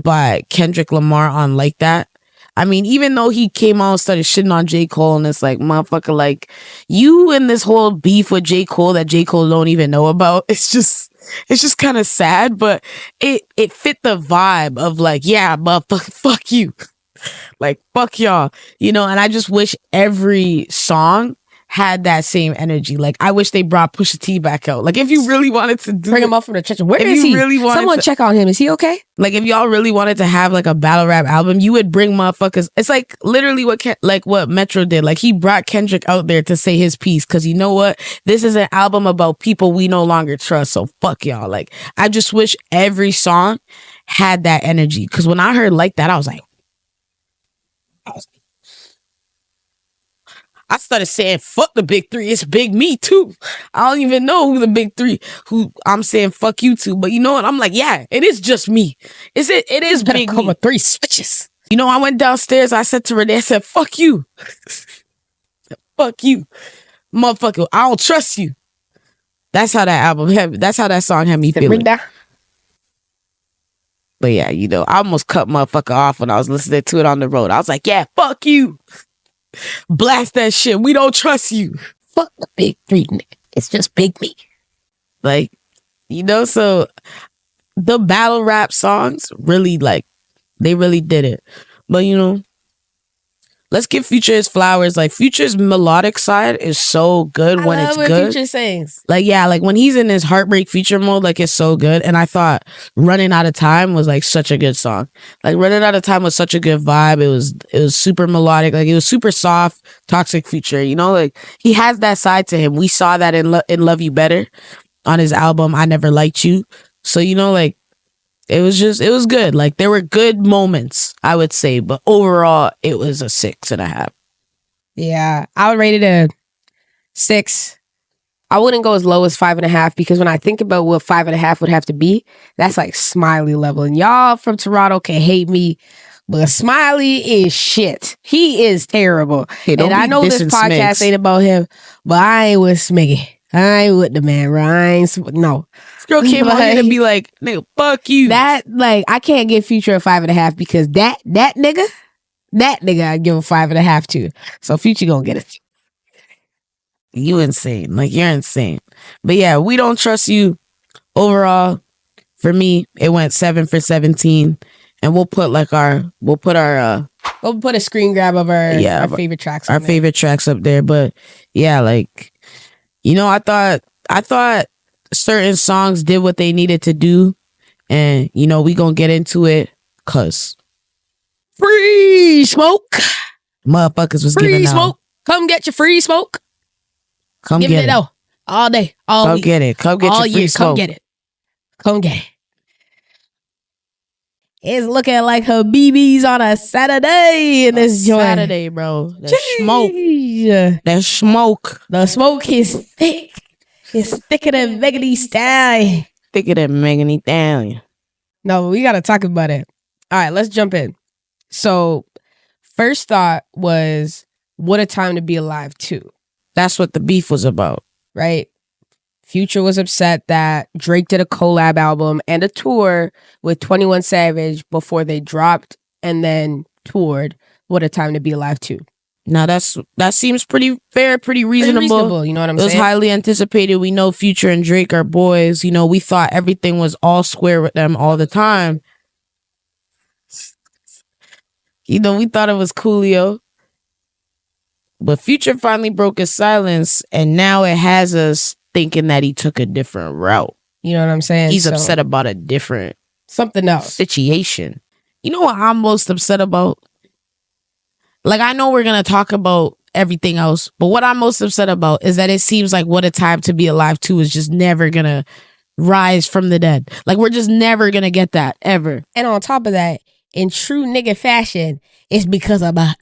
by Kendrick Lamar on Like That. I mean, even though he came out and started shitting on J. Cole, and it's like, motherfucker, like, you and this whole beef with J. Cole that J. Cole don't even know about, it's just, it's just kind of sad, but it fit the vibe of like, yeah, motherfucker, fuck you. Like, fuck y'all, you know. And I just wish every song had that same energy. Like, I wish they brought Pusha T back out. Like, if you really wanted to bring him up from the church, where if is you he? really wanted Someone check on him. Is he okay? Like, if y'all really wanted to have like a battle rap album, you would bring motherfuckers. It's like literally what Metro did. Like, he brought Kendrick out there to say his piece, because you know what? This is an album about people we no longer trust. So fuck y'all. Like, I just wish every song had that energy. Because when I heard Like That, I was like, I started saying, fuck the big three. It's big me too. I don't even know who the big three, who I'm saying fuck you to. But you know what? I'm like, yeah, it is just me. It is big me. 3 switches. You know, I went downstairs. I said to Renee, I said, fuck you. Fuck you. Motherfucker, I don't trust you. That's how that song had me feeling. But yeah, you know, I almost cut motherfucker off when I was listening to it on the road. I was like, yeah, fuck you. Blast that shit. We don't trust you. Fuck the big three, nigga. It's just big me. Like, you know, so the battle rap songs really, like, they really did it. But, you know, let's give Future his flowers. Like, Future's melodic side is so good when it's good. Future sings. Like, yeah, like when he's in his heartbreak Future mode, like, it's so good. And I thought Running Out of Time was like such a good song. Like, Running Out of Time was such a good vibe. It was super melodic. Like, it was super soft, toxic Future. You know, like, he has that side to him. We saw that in Love You Better on his album I Never Liked You. So, you know, like, it was good. Like, there were good moments, I would say, but overall it was a 6.5. Yeah, I would rate it a 6. I wouldn't go as low as 5.5, because when I think about what 5.5 would have to be, that's like Smiley level. And y'all from Toronto can hate me, but Smiley is shit. He is terrible. Hey, and I know this podcast ain't about him, but I ain't with Smiggy. I ain't with the man, bro. No. This girl came out here to be like, nigga, fuck you. That, like, I can't give Future a 5.5, because that nigga, I'd give a 5.5 to. So Future gonna get it. You insane. Like, you're insane. But yeah, We Don't Trust You. Overall, for me, it went 7 for 17. And we'll put a screen grab of our favorite tracks. Our favorite tracks up there. But yeah, like, you know, I thought certain songs did what they needed to do. And, you know, we gonna get into it, cause free smoke. Motherfuckers was free giving smoke. Come get your free smoke. Come get it. Though. All day. All Come week. get it. Come get all your free year. smoke. Come get it. Come get it. It's looking like Habibis on a Saturday in this joint. Saturday, bro. The smoke. The smoke. The smoke is thick. It's thicker than Megan Thee Stallion. Thicker than Megan Thee Stallion. No, we gotta talk about it. All right, let's jump in. So, first thought was, what a time to be alive too. That's what the beef was about. Right? Future was upset that Drake did a collab album and a tour with 21 Savage before they dropped and then toured What a Time to Be Alive too. Now that seems pretty fair, pretty reasonable. You know what I'm saying? It was highly anticipated. We know Future and Drake are boys. You know, we thought everything was all square with them all the time. You know, we thought it was coolio. But Future finally broke his silence, and now it has us thinking that he took a different route. You know what I'm saying? He's upset about a different something else situation. You know what I'm most upset about? Like, I know we're going to talk about everything else, but what I'm most upset about is that it seems like What a Time to Be Alive 2 is just never going to rise from the dead. Like, we're just never going to get that, ever. And on top of that, in true nigga fashion, it's because of a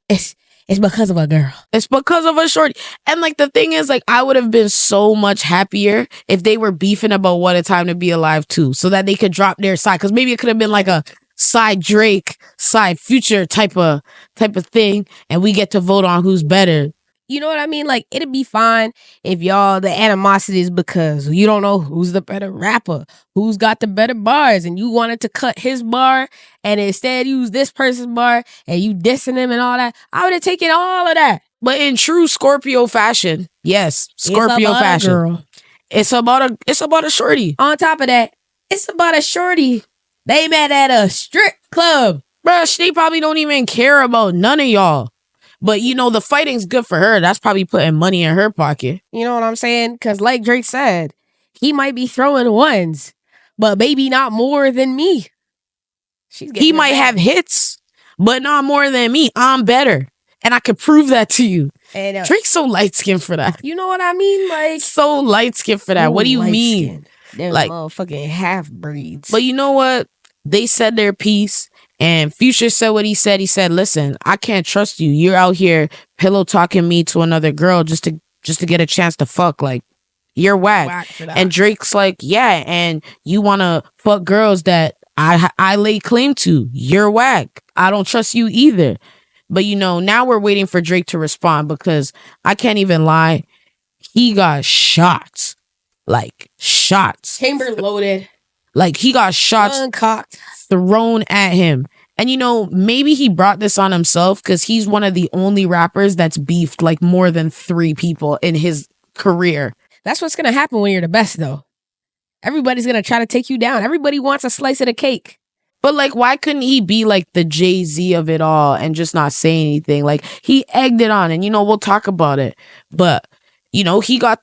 girl. It's because of a shorty. And like, the thing is, like, I would have been so much happier if they were beefing about What a Time to Be Alive 2, so that they could drop their side. Because maybe it could have been like a side Drake, side Future type of thing, and we get to vote on who's better. You know what I mean? Like, it'd be fine if y'all, the animosity is because you don't know who's the better rapper, who's got the better bars, and you wanted to cut his bar and instead use this person's bar and you dissing him and all that. I would have taken all of that. But in true Scorpio fashion, yes, Scorpio fashion. Girl. It's about a shorty. On top of that, it's about a shorty. They met at a strip club. Bruh, they probably don't even care about none of y'all. But you know, the fighting's good for her. That's probably putting money in her pocket. You know what I'm saying? Because like Drake said, he might be throwing ones, but maybe not more than me. He might have hits, but not more than me. I'm better. And I could prove that to you. And, Drake's so light-skinned for that. You know what I mean? Like, so light-skinned for that. What do you mean? They're like motherfucking half-breeds. But you know what? They said their piece. And Future said what he said. He said, listen, I can't trust you. You're out here pillow talking me to another girl just to get a chance to fuck. Like, you're whack. And Drake's like, yeah, and you want to fuck girls that I lay claim to. You're whack. I don't trust you either. But, you know, now we're waiting for Drake to respond because I can't even lie. He got shots. Like, shots. Chamber loaded. Like, he got shots uncocked, thrown at him. And, you know, maybe he brought this on himself because he's one of the only rappers that's beefed like more than 3 people in his career. That's what's going to happen when you're the best, though. Everybody's going to try to take you down. Everybody wants a slice of the cake. But, like, why couldn't he be, like, the Jay-Z of it all and just not say anything? Like, he egged it on, and, you know, we'll talk about it. But, you know, he got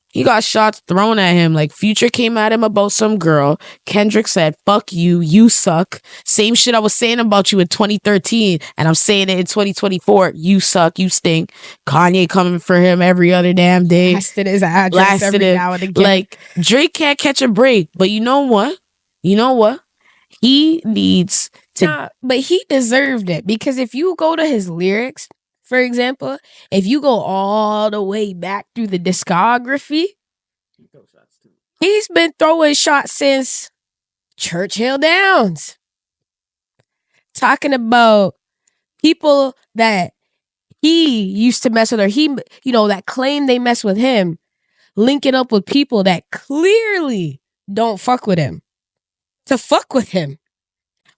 He got shots thrown at him. Like, Future came at him about some girl. Kendrick said, fuck you, you suck. Same shit I was saying about you in 2013, and I'm saying it in 2024. You suck, you stink. Kanye coming for him every other damn day. Blasted his address every now and again. Like, Drake can't catch a break. But you know what? He needs to... but he deserved it. Because if you go to his lyrics... For example, if you go all the way back through the discography, he's been throwing shots since Churchill Downs. Talking about people that he used to mess with, or he, you know, that claim they mess with him, linking up with people that clearly don't fuck with him to fuck with him.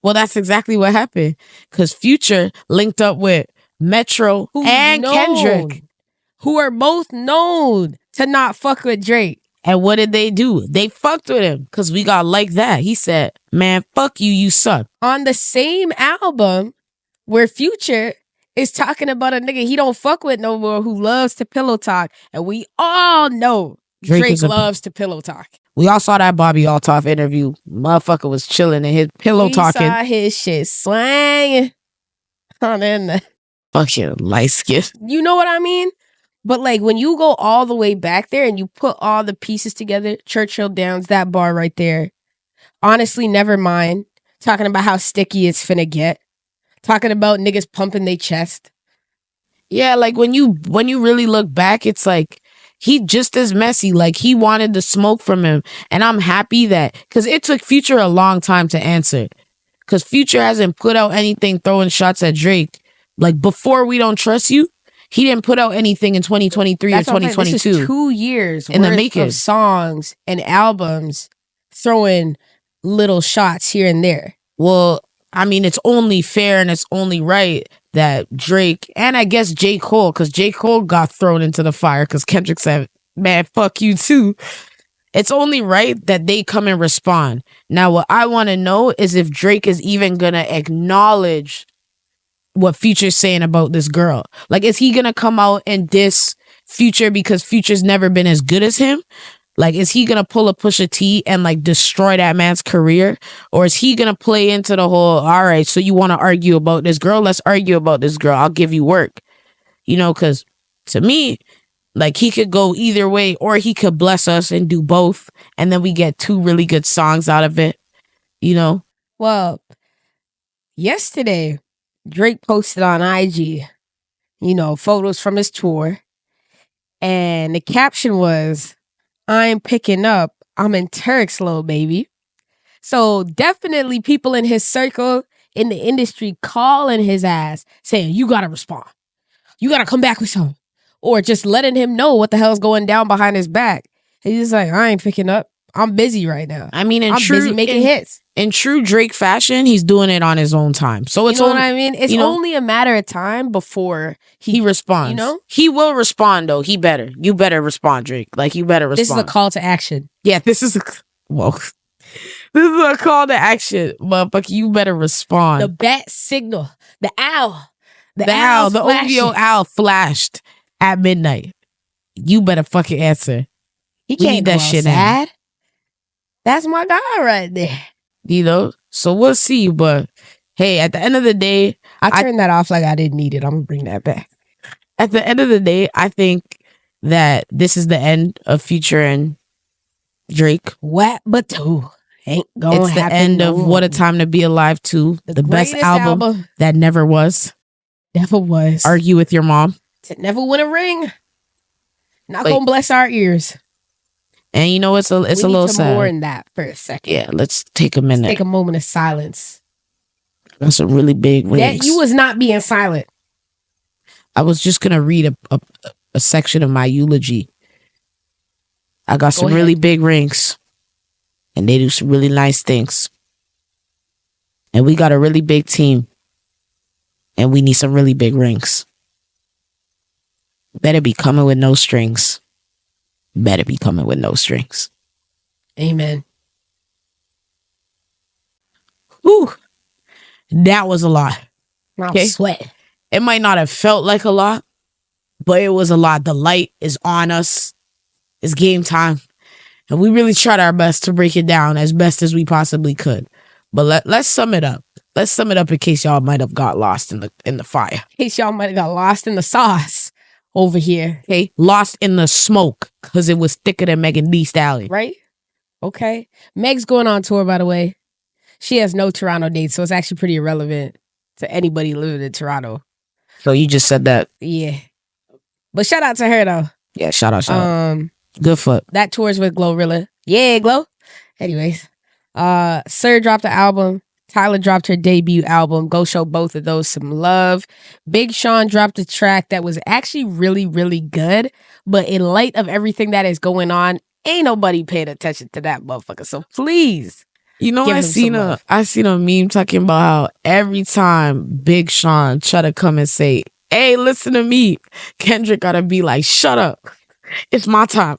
Well, that's exactly what happened. Because Future linked up with Metro and Kendrick, who are both known to not fuck with Drake. And what did they do? They fucked with him because we got like that. He said, man, fuck you, you suck. On the same album where Future is talking about a nigga he don't fuck with no more who loves to pillow talk. And we all know Drake loves to pillow talk. We all saw that Bobby Altoff interview. Motherfucker was chilling in his pillow talking. We saw his shit swanging on in fucking light skin. You know what I mean? But like when you go all the way back there and you put all the pieces together, Churchill Downs, that bar right there. Honestly, never mind. Talking about how sticky it's finna get. Talking about niggas pumping their chest. Yeah, like when you really look back, it's like he just as messy. Like he wanted the smoke from him. And I'm happy that, because it took Future a long time to answer. Because Future hasn't put out anything throwing shots at Drake. Like, before We Don't Trust You, he didn't put out anything in 2023 or 2022. This is 2 years in the making of songs and albums throwing little shots here and there. Well, I mean, it's only fair and it's only right that Drake, and I guess J. Cole, because J. Cole got thrown into the fire because Kendrick said, man, fuck you too. It's only right that they come and respond. Now, what I want to know is if Drake is even going to acknowledge what Future's saying about this girl. Like, is he gonna come out and diss Future because Future's never been as good as him? Like, is he gonna pull a Pusha T and like destroy that man's career? Or is he gonna play into the whole, all right, so you want to argue about this girl? Let's argue about this girl. I'll give you work. You know, because to me, like, he could go either way, or he could bless us and do both, and then we get 2 really good songs out of it. You know? Well, yesterday Drake posted on IG, you know, photos from his tour. And the caption was, I'm picking up, I'm in Turks, little baby. So definitely people in his circle, in the industry, calling his ass, saying, you got to respond. You got to come back with something. Or just letting him know what the hell's going down behind his back. And he's like, I ain't picking up. I'm busy right now. I mean, I'm busy making hits. In true Drake fashion, he's doing it on his own time. So it's You know what I mean? It's only a matter of time before he responds. You know? He will respond, though. He better. You better respond, Drake. Like, you better respond. This is a call to action. Yeah, this is a... Whoa. This is a call to action, motherfucker. You better respond. The bat signal. The owl. The owl. The OVO owl flashed at midnight. You better fucking answer. He can't go outside. That's my guy right there. You know? So we'll see. But hey, at the end of the day... I turned that off like I didn't need it. I'm going to bring that back. At the end of the day, I think that this is the end of Future and Drake. What but two? Ain't gonna It's the end of What a Time to Be Alive 2. The best album that never was. Never was. Argue with your mom. To never win a ring. Not gonna bless our ears. And you know, it's a little sad. More in that for a second. Yeah, let's take a minute. Take a moment of silence. That's a really big rings. That you was not being silent. I was just gonna read a section of my eulogy. I got some really big rings. And they do some really nice things. And we got a really big team. And we need some really big rings. Better be coming with no strings. Better be coming with no strings. Amen. Whew. That was a lot. Okay. Sweat. It might not have felt like a lot, but it was a lot. The light is on us. It's game time. And we really tried our best to break it down as best as we possibly could. But let's sum it up. Let's sum it up in case y'all might have got lost in the fire. In case y'all might have got lost in the sauce over here. Okay? Lost in the smoke because it was thicker than Megan Thee Stallion. Right? Okay. Meg's going on tour, by the way. She has no Toronto dates, so it's actually pretty irrelevant to anybody living in Toronto. So you just said that? Yeah. But shout out to her, though. Yeah, shout out. Good foot. That tour's with Glorilla. Yeah, Glow. Anyways, Sir dropped the album. Tyla dropped her debut album. Go show both of those some love. Big Sean dropped a track that was actually really, really good. But in light of everything that is going on, ain't nobody paying attention to that motherfucker. So please. You know, I seen a meme talking about how every time Big Sean try to come and say, hey, listen to me, Kendrick gotta be like, shut up. It's my time.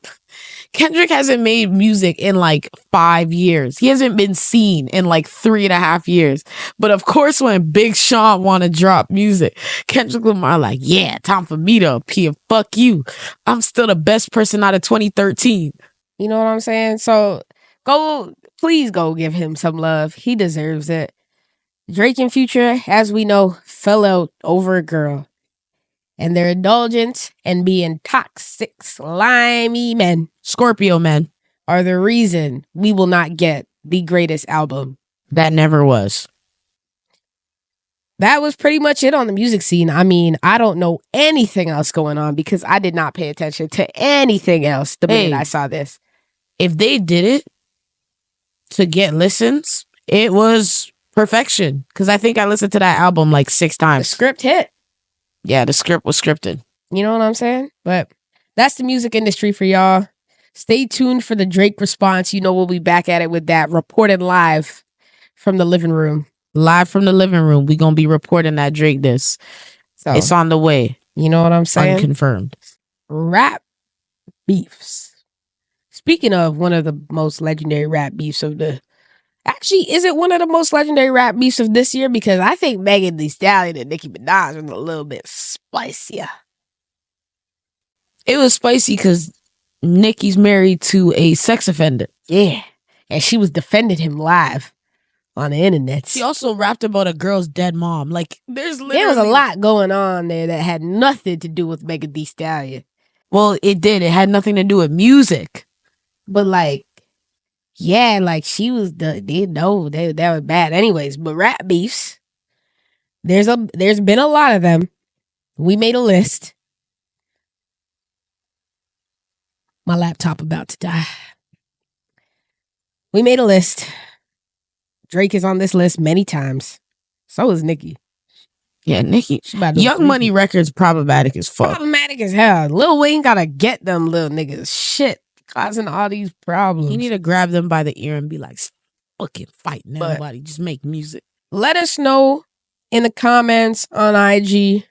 Kendrick hasn't made music in like 5 years. He hasn't been seen in like 3.5 years. But of course, when Big Sean want to drop music, Kendrick Lamar like, yeah, time for me to appear. Fuck you. I'm still the best person out of 2013. You know what I'm saying? So please go give him some love. He deserves it. Drake and Future, as we know, fell out over a girl. And their indulgence and being toxic, slimy men, Scorpio men, are the reason we will not get the greatest album. That never was. That was pretty much it on the music scene. I mean, I don't know anything else going on because I did not pay attention to anything else the minute I saw this. If they did it to get listens, it was perfection. Because I think I listened to that album like 6 times. The script hit. Yeah, the script was scripted. You know what I'm saying? But that's the music industry for y'all. Stay tuned for the Drake response. You know we'll be back at it with that, reported live from the living room. Live from the living room. We're going to be reporting that Drake diss. So it's on the way. You know what I'm saying? Unconfirmed. Rap beefs. Speaking of one of the most legendary rap beefs of the... Actually, is it one of the most legendary rap beefs of this year? Because I think Megan Thee Stallion and Nicki Minaj was a little bit spicier. It was spicy because Nicki's married to a sex offender. Yeah. And she was defending him live on the internet. She also rapped about a girl's dead mom. Like, there was a lot going on there that had nothing to do with Megan Thee Stallion. Well, it did. It had nothing to do with music. But like, yeah, like she was they were bad anyways. But rap beefs, there's been a lot of them. We made a list. My laptop about to die. We made a list. Drake is on this list many times. So is Nicki. Yeah, Nicki. Young Money Records problematic as fuck. Problematic as hell. Lil Wayne gotta get them little niggas shit causing all these problems. You need to grab them by the ear and be like, fucking fighting But- everybody. Just make music. Let us know in the comments on IG,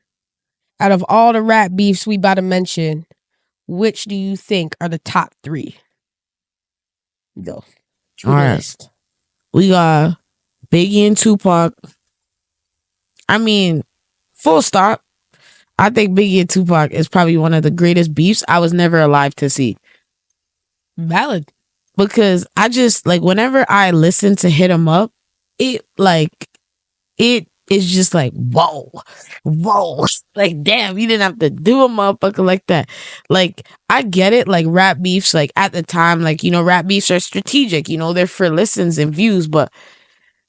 out of all the rap beefs we about to mention, which do you think are the top 3? Go. All right. We got Biggie and Tupac. I mean, full stop. I think Biggie and Tupac is probably one of the greatest beefs I was never alive to see. Valid. Because I just, like, whenever I listen to Hit 'Em Up, it is just like, whoa. Like, damn, you didn't have to do a motherfucker like that. Like, I get it. Like, rap beefs, like, at the time, like, you know, rap beefs are strategic. You know, they're for listens and views. But,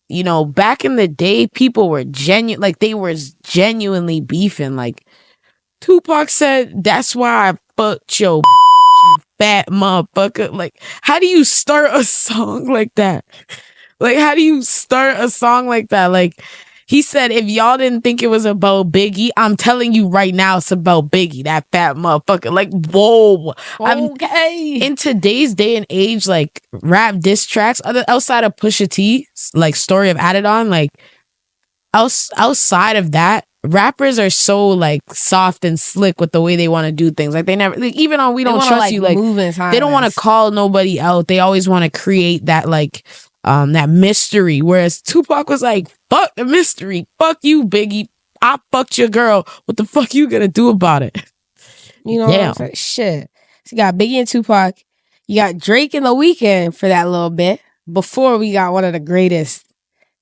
you know, back in the day, people were they were genuinely beefing. Like, Tupac said, that's why I fucked your fat motherfucker. Like, how do you start a song like that? Like, how do you start a song like that? Like, he said, if y'all didn't think it was about Biggie, I'm telling you right now it's about Biggie, that fat motherfucker. Like, whoa. Okay. In today's day and age, like, rap diss tracks, outside of Pusha T, like Story of Adidon, like, outside of that, rappers are so, like, soft and slick with the way they want to do things. Like, they never, like, even on We Don't Trust You, like, they don't want to call nobody out. They always want to create that, like, that mystery. Whereas Tupac was like, fuck the mystery. Fuck you, Biggie. I fucked your girl. What the fuck you gonna do about it? You know what I'm saying? Shit. So you got Biggie and Tupac. You got Drake and The Weeknd for that little bit. Before we got one of the greatest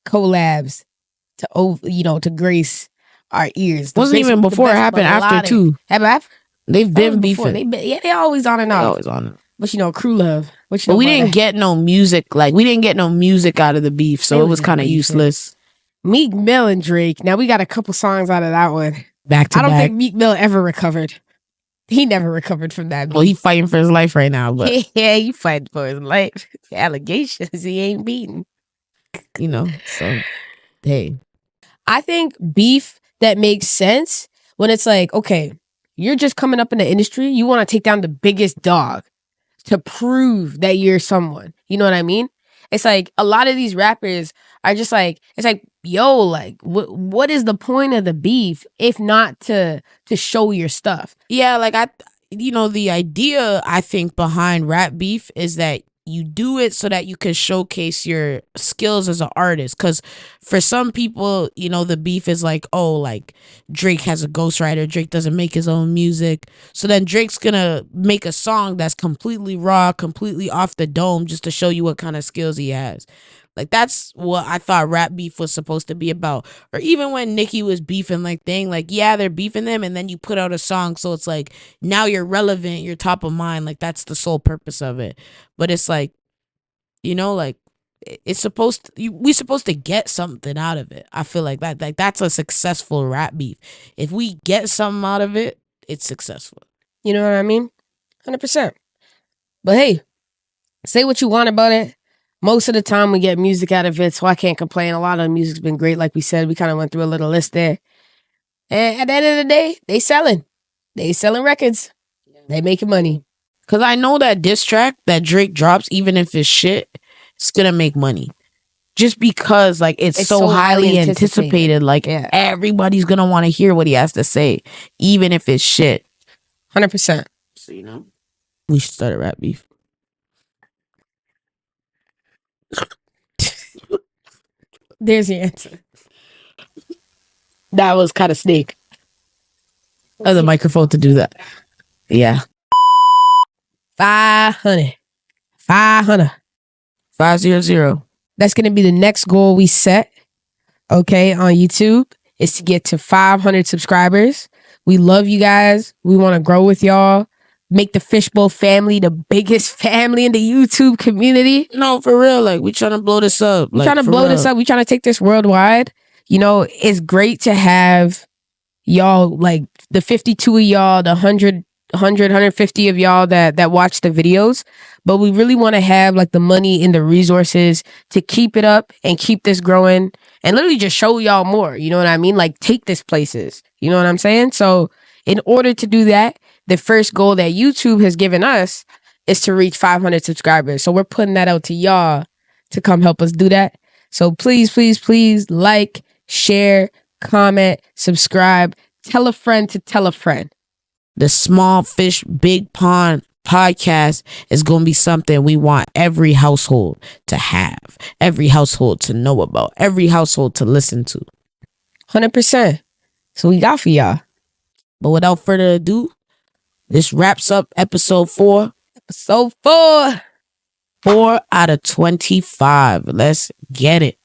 collabs to grace our ears. Wasn't even before, it happened after too. Happened after? They've been beefing. They always on and off. Always on it. But you know, crew love. But we didn't get no music. Like, we didn't get no music out of the beef, so it was kind of useless. Meek Mill and Drake. Now we got a couple songs out of that one. Back to back. I don't think Meek Mill ever recovered. He never recovered from that beef. Well, he's fighting for his life right now, but yeah, he fighting for his life. Allegations he ain't beaten. You know, so hey. I think beef that makes sense when it's like, okay, you're just coming up in the industry, you want to take down the biggest dog to prove that you're someone. You know what I mean? It's like a lot of these rappers are just like, it's like, yo, like, what is the point of the beef if not to show your stuff? Yeah, like, the idea I think behind rap beef is that you do it so that you can showcase your skills as an artist. Because for some people, you know, the beef is like, oh, like, Drake has a ghostwriter. Drake doesn't make his own music. So then Drake's gonna make a song that's completely raw, completely off the dome, just to show you what kind of skills he has. Like, that's what I thought rap beef was supposed to be about. Or even when Nicki was beefing, like, yeah, they're beefing them, and then you put out a song, so it's like, now you're relevant, you're top of mind. Like, that's the sole purpose of it. But it's like, you know, like, it's we're supposed to get something out of it. I feel like that's a successful rap beef. If we get something out of it, it's successful. You know what I mean? 100%. But hey, say what you want about it. Most of the time we get music out of it, so I can't complain. A lot of the music's been great, like we said. We kind of went through a little list there. And at the end of the day, they selling records. They making money. Because I know that diss track that Drake drops, even if it's shit, it's going to make money. Just because, like, it's so highly anticipated. Like, everybody's going to want to hear what he has to say, even if it's shit. 100%. So, you know, we should start a rap beef. There's your answer. That was kind of snake. Oh, the microphone to do that. Yeah. 500. 500. 500. That's going to be the next goal we set, okay, on YouTube, is to get to 500 subscribers. We love you guys. We want to grow with y'all. Make the Fishbowl family the biggest family in the YouTube community. No, for real. Like, we trying to blow this up. We trying to blow this up. We trying to take this worldwide. You know, it's great to have y'all, like, the 52 of y'all, the 150 of y'all that watch the videos. But we really want to have, like, the money and the resources to keep it up and keep this growing and literally just show y'all more. You know what I mean? Like, take this places. You know what I'm saying? So in order to do that, the first goal that YouTube has given us is to reach 500 subscribers. So we're putting that out to y'all to come help us do that. So please, please, please like, share, comment, subscribe, tell a friend to tell a friend. The Small Fish Big Pond podcast is going to be something we want every household to have, every household to know about, every household to listen to. 100%. So we got for y'all. But without further ado, this wraps up episode 4. Episode 4. 4 out of 25. Let's get it.